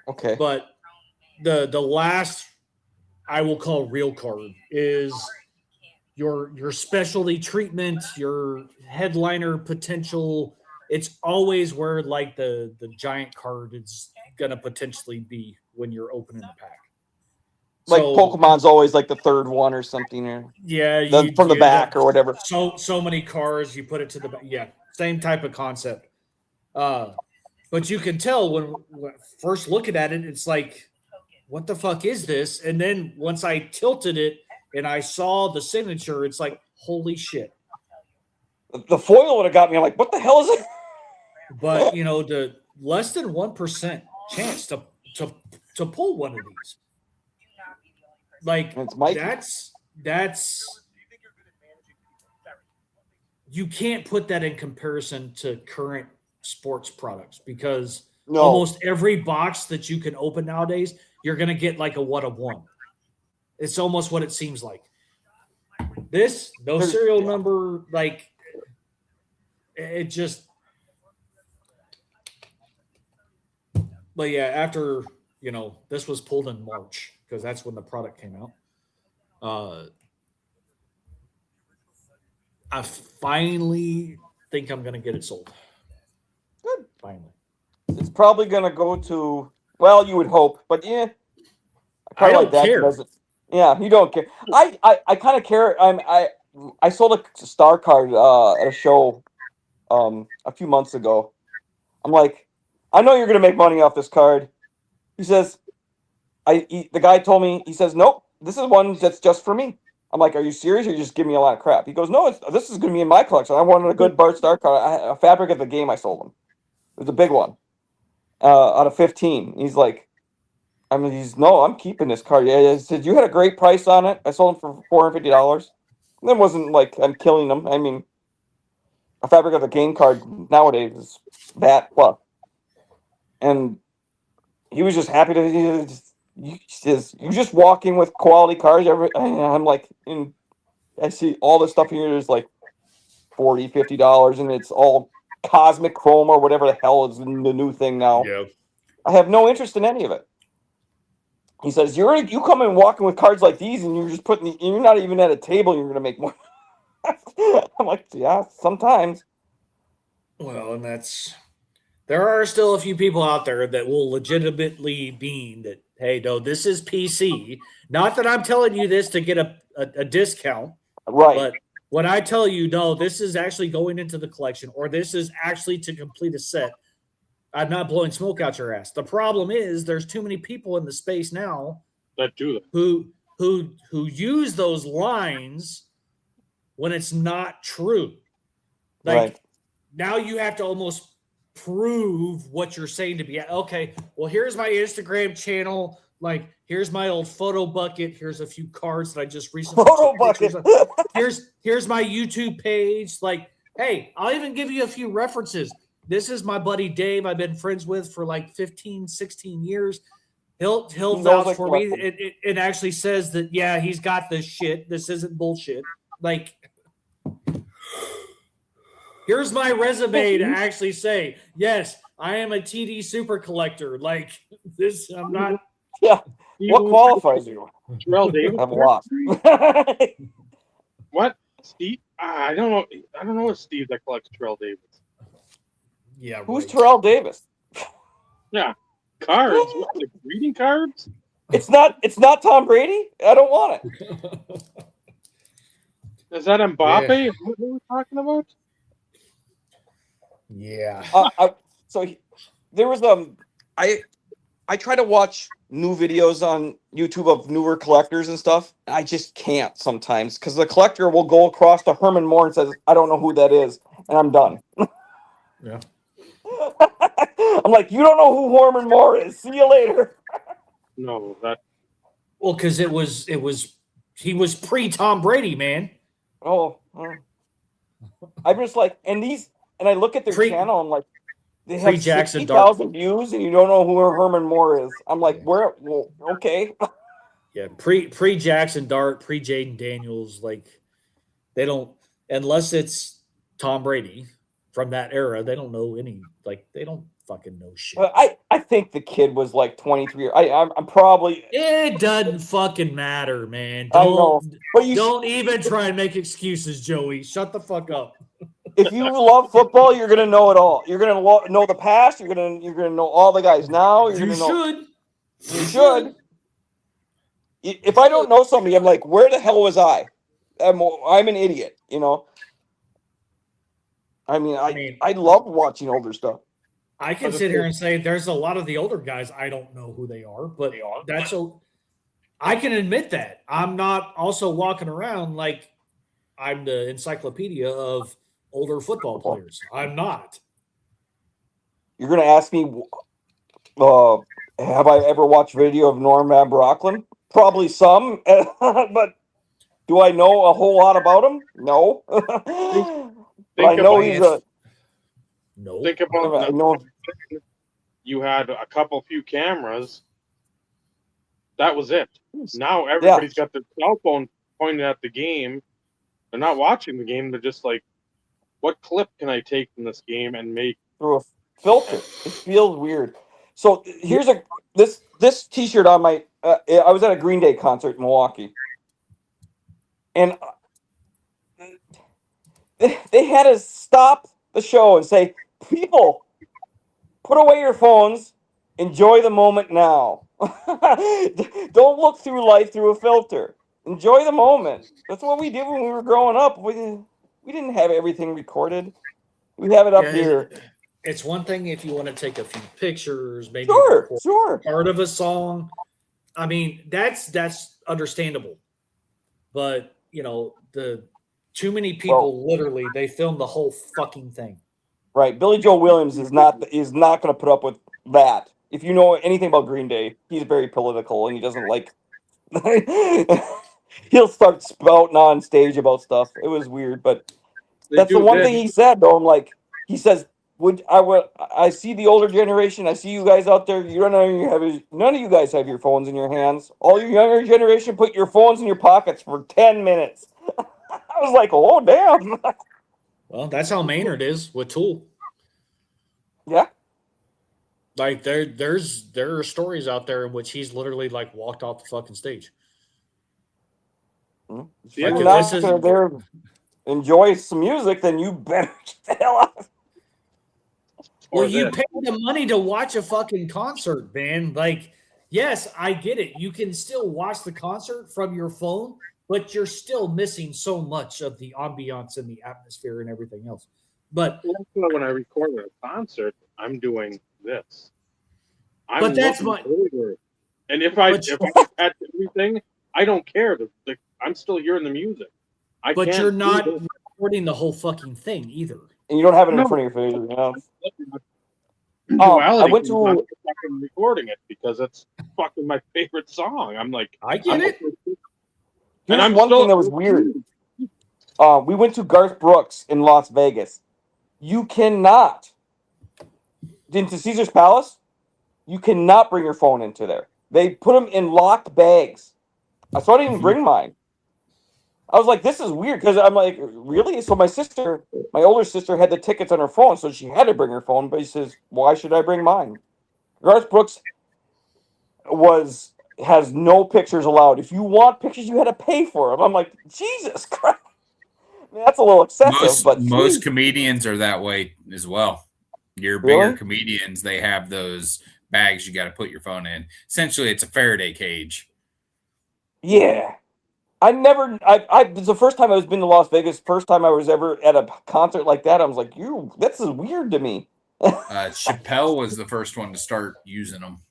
Okay. But the last, I will call real card, is your specialty treatment, your headliner potential. It's always where like the giant card is gonna potentially be when you're opening the pack. Like Pokemon's always like the third one or something, or from the back or whatever. So many cards, you put it to the back. Yeah, same type of concept. But you can tell when first looking at it, it's like what the fuck is this? And then once I tilted it and I saw the signature, it's like, holy shit. The foil would have got me. I'm like, what the hell is it? But the less than 1% chance to pull one of these. Like It's Mikey. that's you can't put that in comparison to current sports products because almost every box that you can open nowadays, you're gonna get like a 1 of 1. It's almost what it seems like. This no serial number, like it just. But yeah, after this was pulled in March because that's when the product came out. I finally think I'm gonna get it sold. Good. Finally. It's probably gonna go to. Well, you would hope, but yeah. I don't care. Yeah, you don't care. I kind of care. I sold a star card at a show a few months ago. I'm like, I know you're gonna make money off this card. He says, the guy told me, he says, nope, this is one that's just for me. I'm like, are you serious or you just give me a lot of crap? He goes, no, this is gonna be in my collection. I wanted a good Bart Star card. A fabric of the game I sold him. It was a big one. Out of 15. He's like, no, I'm keeping this card. Yeah, he said, you had a great price on it. I sold him for $450. And it wasn't like I'm killing them. I mean, a fabric of the game card nowadays is that plus. And he was just happy to. He says, you just walk in with quality cards. I'm like, I see all this stuff here is like $40, $50, and it's all cosmic chrome or whatever the hell is the new thing now. Yeah. I have no interest in any of it. He says, you come in walking with cards like these, and you're just you're not even at a table. You're going to make more. I'm like, yeah, sometimes. Well, and there are still a few people out there that will legitimately mean that, hey, no, this is PC. Not that I'm telling you this to get a discount. Right. But when I tell you, no, this is actually going into the collection or this is actually to complete a set, I'm not blowing smoke out your ass. The problem is there's too many people in the space now that do that. who use those lines when it's not true. Like now you have to almost prove what you're saying to be okay. Well, here's my Instagram channel. Like, here's my old photo bucket. Here's a few cards that I just recently photo bucket. Here's my YouTube page. Like, hey, I'll even give you a few references. This is my buddy Dave. I've been friends with for like 15, 16 years. He'll vouch for me. It actually says that yeah, he's got this shit. This isn't bullshit. Like. Here's my resume to actually say, yes, I am a TD super collector. Like this, I'm not. Yeah. What qualifies you? Terrell Davis. I'm lost. What? Steve? I don't know. I don't know if Steve that collects Terrell Davis. Yeah. Who's Terrell Davis? Yeah. Cards. What, like reading cards? It's not Tom Brady. I don't want it. Is that Mbappe? Yeah. What we're talking about? Yeah. There was I try to watch new videos on YouTube of newer collectors and stuff. I just can't sometimes because the collector will go across to Herman Moore and says, "I don't know who that is," and I'm done. Yeah. I'm like, you don't know who Herman Moore is. See you later. No, that. Well, because he was pre Tom Brady, man. Oh. I'm just like, and I look at their channel and like, they have 60,000 views, and you don't know who Herman Moore is. I'm like, where? Well, okay. Yeah, pre Jackson Dart, pre Jaden Daniels, like they don't unless it's Tom Brady from that era. They don't know any. Like they don't fucking know shit. Well, I think the kid was like 23. I'm probably. It doesn't fucking matter, man. I know, but don't even try and make excuses, Joey. Shut the fuck up. If you love football, you're gonna know it all. You're gonna know the past. You're gonna know all the guys now. You should. If I don't know somebody, I'm like, where the hell was I? I'm an idiot, you know. I mean, I love watching older stuff. I can sit here and say there's a lot of the older guys I don't know who they are, but I can admit that. I'm not also walking around like I'm the encyclopedia of older football players. I'm not. You're going to ask me, have I ever watched video of Norm Van Brocklin? Probably some, but do I know a whole lot about him? No. But I know he's a. No. Think about I know. You had a few cameras. That was it. Now everybody's got their cell phone pointed at the game. They're not watching the game. They're just like, what clip can I take from this game and make Through a filter? It feels weird. So here's this T-shirt on my. I was at a Green Day concert in Milwaukee, and they had to stop the show and say, "People, put away your phones. Enjoy the moment now. Don't look through life through a filter. Enjoy the moment." That's what we did when we were growing up. We didn't have everything recorded. We have it up here. It's one thing if you want to take a few pictures, maybe sure. part of a song. I mean, that's understandable. But the too many people literally they film the whole fucking thing. Right. Billy Joe Williams is not going to put up with that. If you know anything about Green Day, he's very political and he doesn't like. He'll start spouting on stage about stuff. It was weird, but that's the one thing he said. Though, he says, I see the older generation. I see you guys out there. None of you guys have your phones in your hands. All your younger generation, put your phones in your pockets for 10 minutes. I was like, oh damn. Well, that's how Maynard is with Tool. Yeah. Like there are stories out there in which he's literally like walked off the fucking stage. If you're not there enjoy some music, then you better get the hell out. Well, you pay the money to watch a fucking concert, man. Like, yes, I get it. You can still watch the concert from your phone, but you're still missing so much of the ambiance and the atmosphere and everything else. But when I record a concert, I'm doing this. But that's my. And if I catch everything, I don't care. I'm still hearing the music. But you're not recording the whole fucking thing either. And you don't have it in front of your face. I went to recording it because it's fucking my favorite song. I'm like, I get it. And I'm one thing that was weird. We went to Garth Brooks in Las Vegas. You cannot into Caesar's Palace. You cannot bring your phone into there. They put them in locked bags. So I didn't even bring mine. I was like, this is weird because I'm like, really? So my older sister had the tickets on her phone, so she had to bring her phone. But he says, why should I bring mine? Garth Brooks has no pictures allowed. If you want pictures, you had to pay for them. I'm like, Jesus Christ. I mean, that's a little excessive. Most comedians are that way as well. Your bigger comedians, they have those bags you got to put your phone in. Essentially, it's a Faraday cage. Yeah. It's the first time I was been to Las Vegas. First time I was ever at a concert like that. I was like, this is weird to me. Chappelle was the first one to start using them.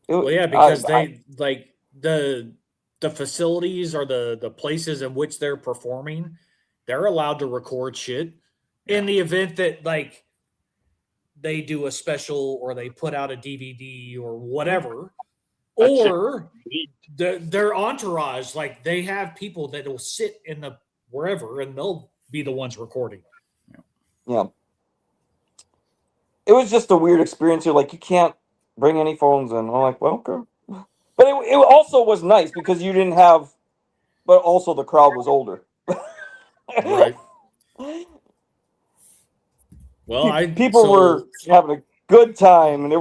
Well, yeah, because they like the facilities or the places in which they're performing, they're allowed to record shit in the event that like they do a special or they put out a DVD or whatever. Or their entourage, like they have people that will sit in the wherever and they'll be the ones recording. Yeah. It was just a weird experience. You're like, you can't bring any phones in. I'm like, well, okay. But it also was nice because you didn't have, but also the crowd was older. Right. Well, people were having a good time, and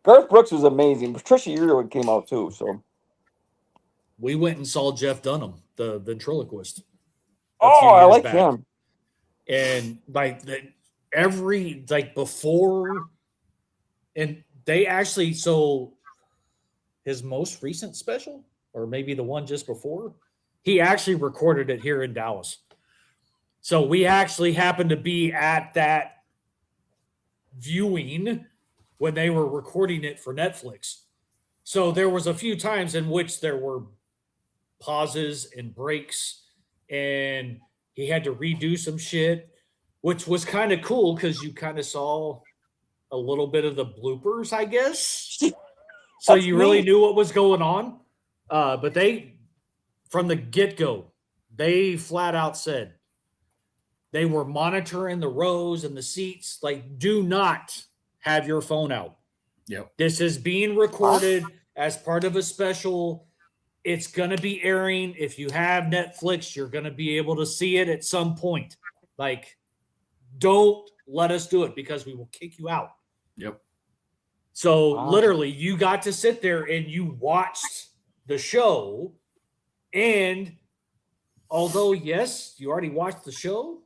Garth Brooks was amazing. Patricia Yearwood came out too, so we went and saw Jeff Dunham, the ventriloquist. I like him. And like before, and they actually his most recent special, or maybe the one just before, he actually recorded it here in Dallas. So we actually happened to be at that viewing when they were recording it for Netflix. So there was a few times in which there were pauses and breaks, and he had to redo some shit, which was kind of cool because you kind of saw a little bit of the bloopers, I guess. So you really knew what was going on. But they, from the get-go, they flat out said they were monitoring the rows and the seats. Like, do not have your phone out. Yep. This is being recorded as part of a special. It's going to be airing. If you have Netflix, you're going to be able to see it at some point. Like, don't let us do it because we will kick you out. Yep. So literally, you got to sit there and you watched the show. And although, yes, you already watched the show,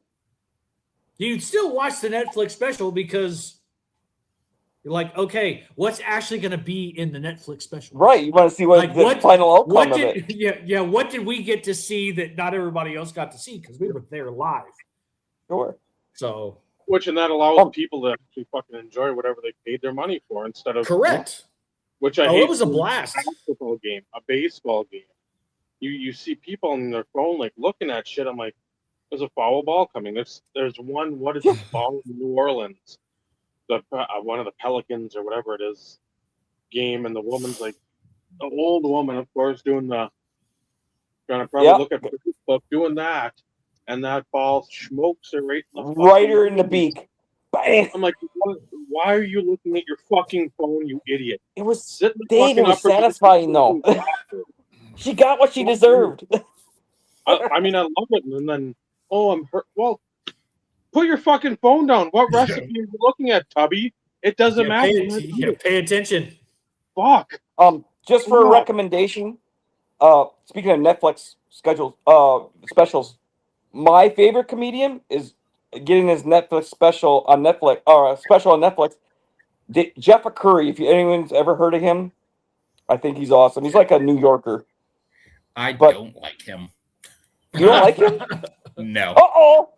you'd still watch the Netflix special because you're like, okay, what's actually going to be in the Netflix special? Right. You want to see what the final outcome of it. Yeah. What did we get to see that not everybody else got to see because we were there live? Sure. So, which and that allows people to actually fucking enjoy whatever they paid their money for instead of correct. Which I hate. It was a blast. A basketball game, a baseball game. You see people on their phone like looking at shit. I'm like, there's a foul ball coming. There's one. What is this ball in New Orleans? The one of the Pelicans or whatever it is game, and the woman's like, the old woman, of course, trying to probably look at Facebook, doing that, and that ball smokes her right her in the beak. Bam. I'm like, why are you looking at your fucking phone, you idiot? It was Dave. It was satisfying though. She got what she deserved. I mean, I love it, and then I'm hurt. Well, put your fucking phone down. What recipe are you looking at, Tubby? It doesn't matter. Pay attention. Fuck. Just for a recommendation, speaking of Netflix specials, my favorite comedian is getting his Netflix special on Netflix, or special on Netflix. Jeff Curry. If anyone's ever heard of him, I think he's awesome. He's like a New Yorker. I don't like him. You don't like him? No.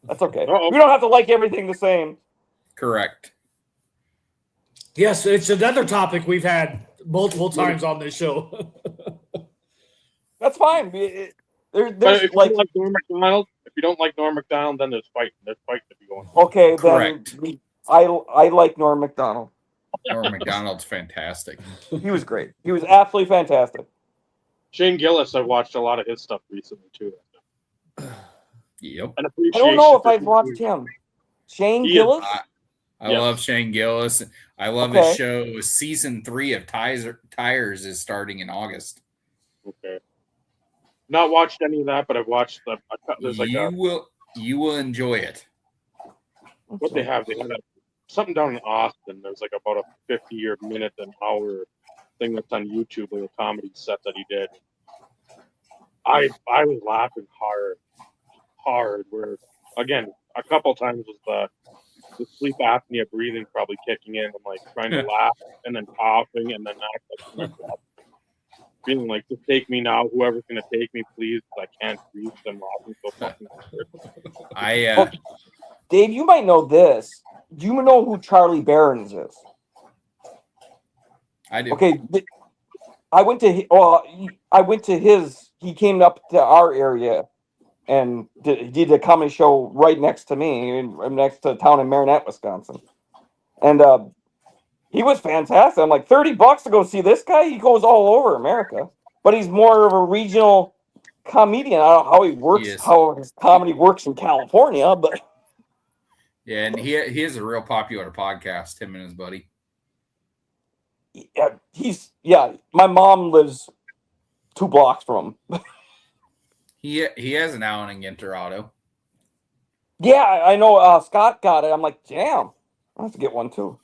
That's okay. We don't have to like everything the same. Correct. Yes, it's another topic we've had multiple times on this show. That's fine. If you don't like Norm Macdonald, then there's fight. There's fight to be going. Okay, correct. Then I like Norm Macdonald. Norm Macdonald's fantastic. He was great. He was absolutely fantastic. Shane Gillis, I watched a lot of his stuff recently too. Yep. I don't know if I've watched him. Shane Gillis? I love Shane Gillis. I love his show. Season 3 of Tires is starting in August. Okay. Not watched any of that, but I've watched the. You will enjoy it. What they have something down in Austin. There's like about a 50 minute an hour thing that's on YouTube, like a comedy set that he did. I was laughing hard. Where again, a couple times was the sleep apnea breathing probably kicking in. I'm like trying to laugh and then coughing and then feeling like, just take me now, whoever's gonna take me, please. I can't breathe. I'm laughing so fucking hard. Dave, you might know this. Do you know who Charlie Barons is? I do. Okay, I went to his. He came up to our area and did a comedy show right next to me, next to a town in Marinette, Wisconsin. And he was fantastic. I'm like, $30 to go see this guy? He goes all over America. But he's more of a regional comedian. I don't know how he works, how his comedy works in California, but... Yeah, and he has a real popular podcast, him and his buddy. Yeah, my mom lives 2 blocks from him. He has an Allen and Ginter auto. Yeah, I know. Scott got it. I'm like, damn, I have to get one too.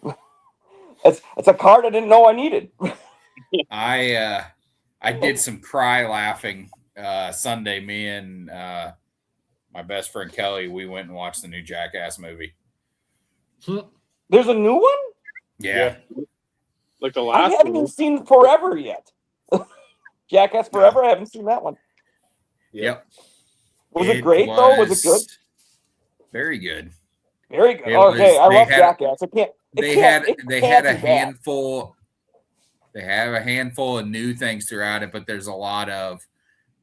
It's a card I didn't know I needed. I did some cry laughing Sunday. Me and my best friend Kelly, we went and watched the new Jackass movie. There's a new one? Yeah. Like the last I haven't even seen Forever yet. Jackass Forever, I haven't seen that one. Yep. Was it great though? Was it good? Very good. Very good. It Okay, was- I they love had- Jackass. It can't. They can't, had it they can't had a be bad. handful. They have a handful of new things throughout it, but there's a lot of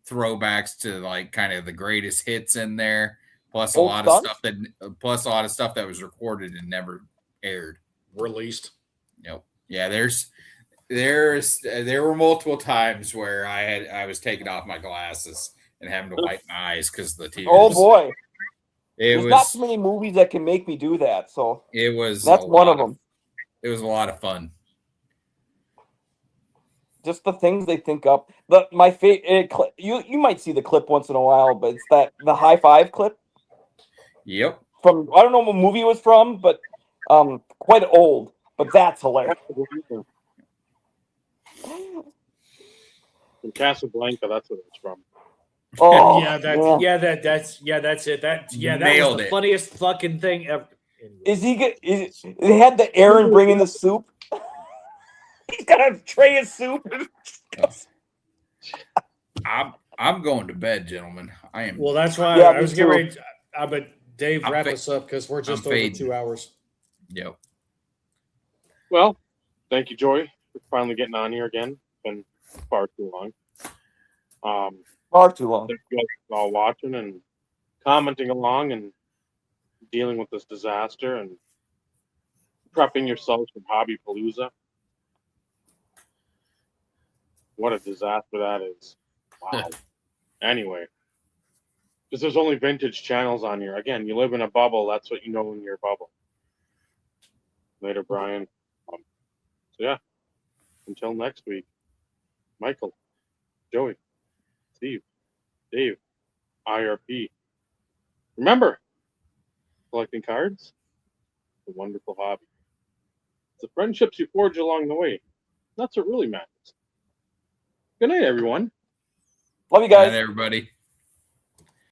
throwbacks to like kind of the greatest hits in there. Plus a Old lot stunts? of stuff that was recorded and never aired. Released. Yep. Yeah, there were multiple times where I was taking off my glasses and having to wipe my eyes because of the tears. Oh boy, It there's not was so many movies that can make me do that. So it was that's one of them. It was a lot of fun. Just the things they think up. But my favorite, you might see the clip once in a while, but it's the high five clip Yep. from, I don't know what movie it was from, but quite old. But that's hilarious. From Casablanca, that's what it's from. Oh that's it. That was Nailed the it. funniest fucking thing ever. Anyway. Is he good? They had the Aaron bringing the soup. He's got a tray of soup. I'm going to bed, gentlemen. I am. Well, that's why Yeah, I me was getting too. ready. But Dave, I'm wrap fa- us up because we're just I'm over fading. 2 hours. Yep. Well, thank you, Joy, for finally getting on here again. It's been far too long. Far too long. Thank you guys for all watching and commenting along and dealing with this disaster and prepping yourselves for HobbyPalooza. What a disaster that is. Wow. Anyway, because there's only vintage channels on here. Again, you live in a bubble. That's what you know in your bubble. Later, Brian. So, yeah. Until next week, Michael, Joey, Steve, Dave, IRP. Remember, collecting cards, a wonderful hobby. It's the friendships you forge along the way. That's what really matters. Good night, everyone. Love you Good guys. night, everybody.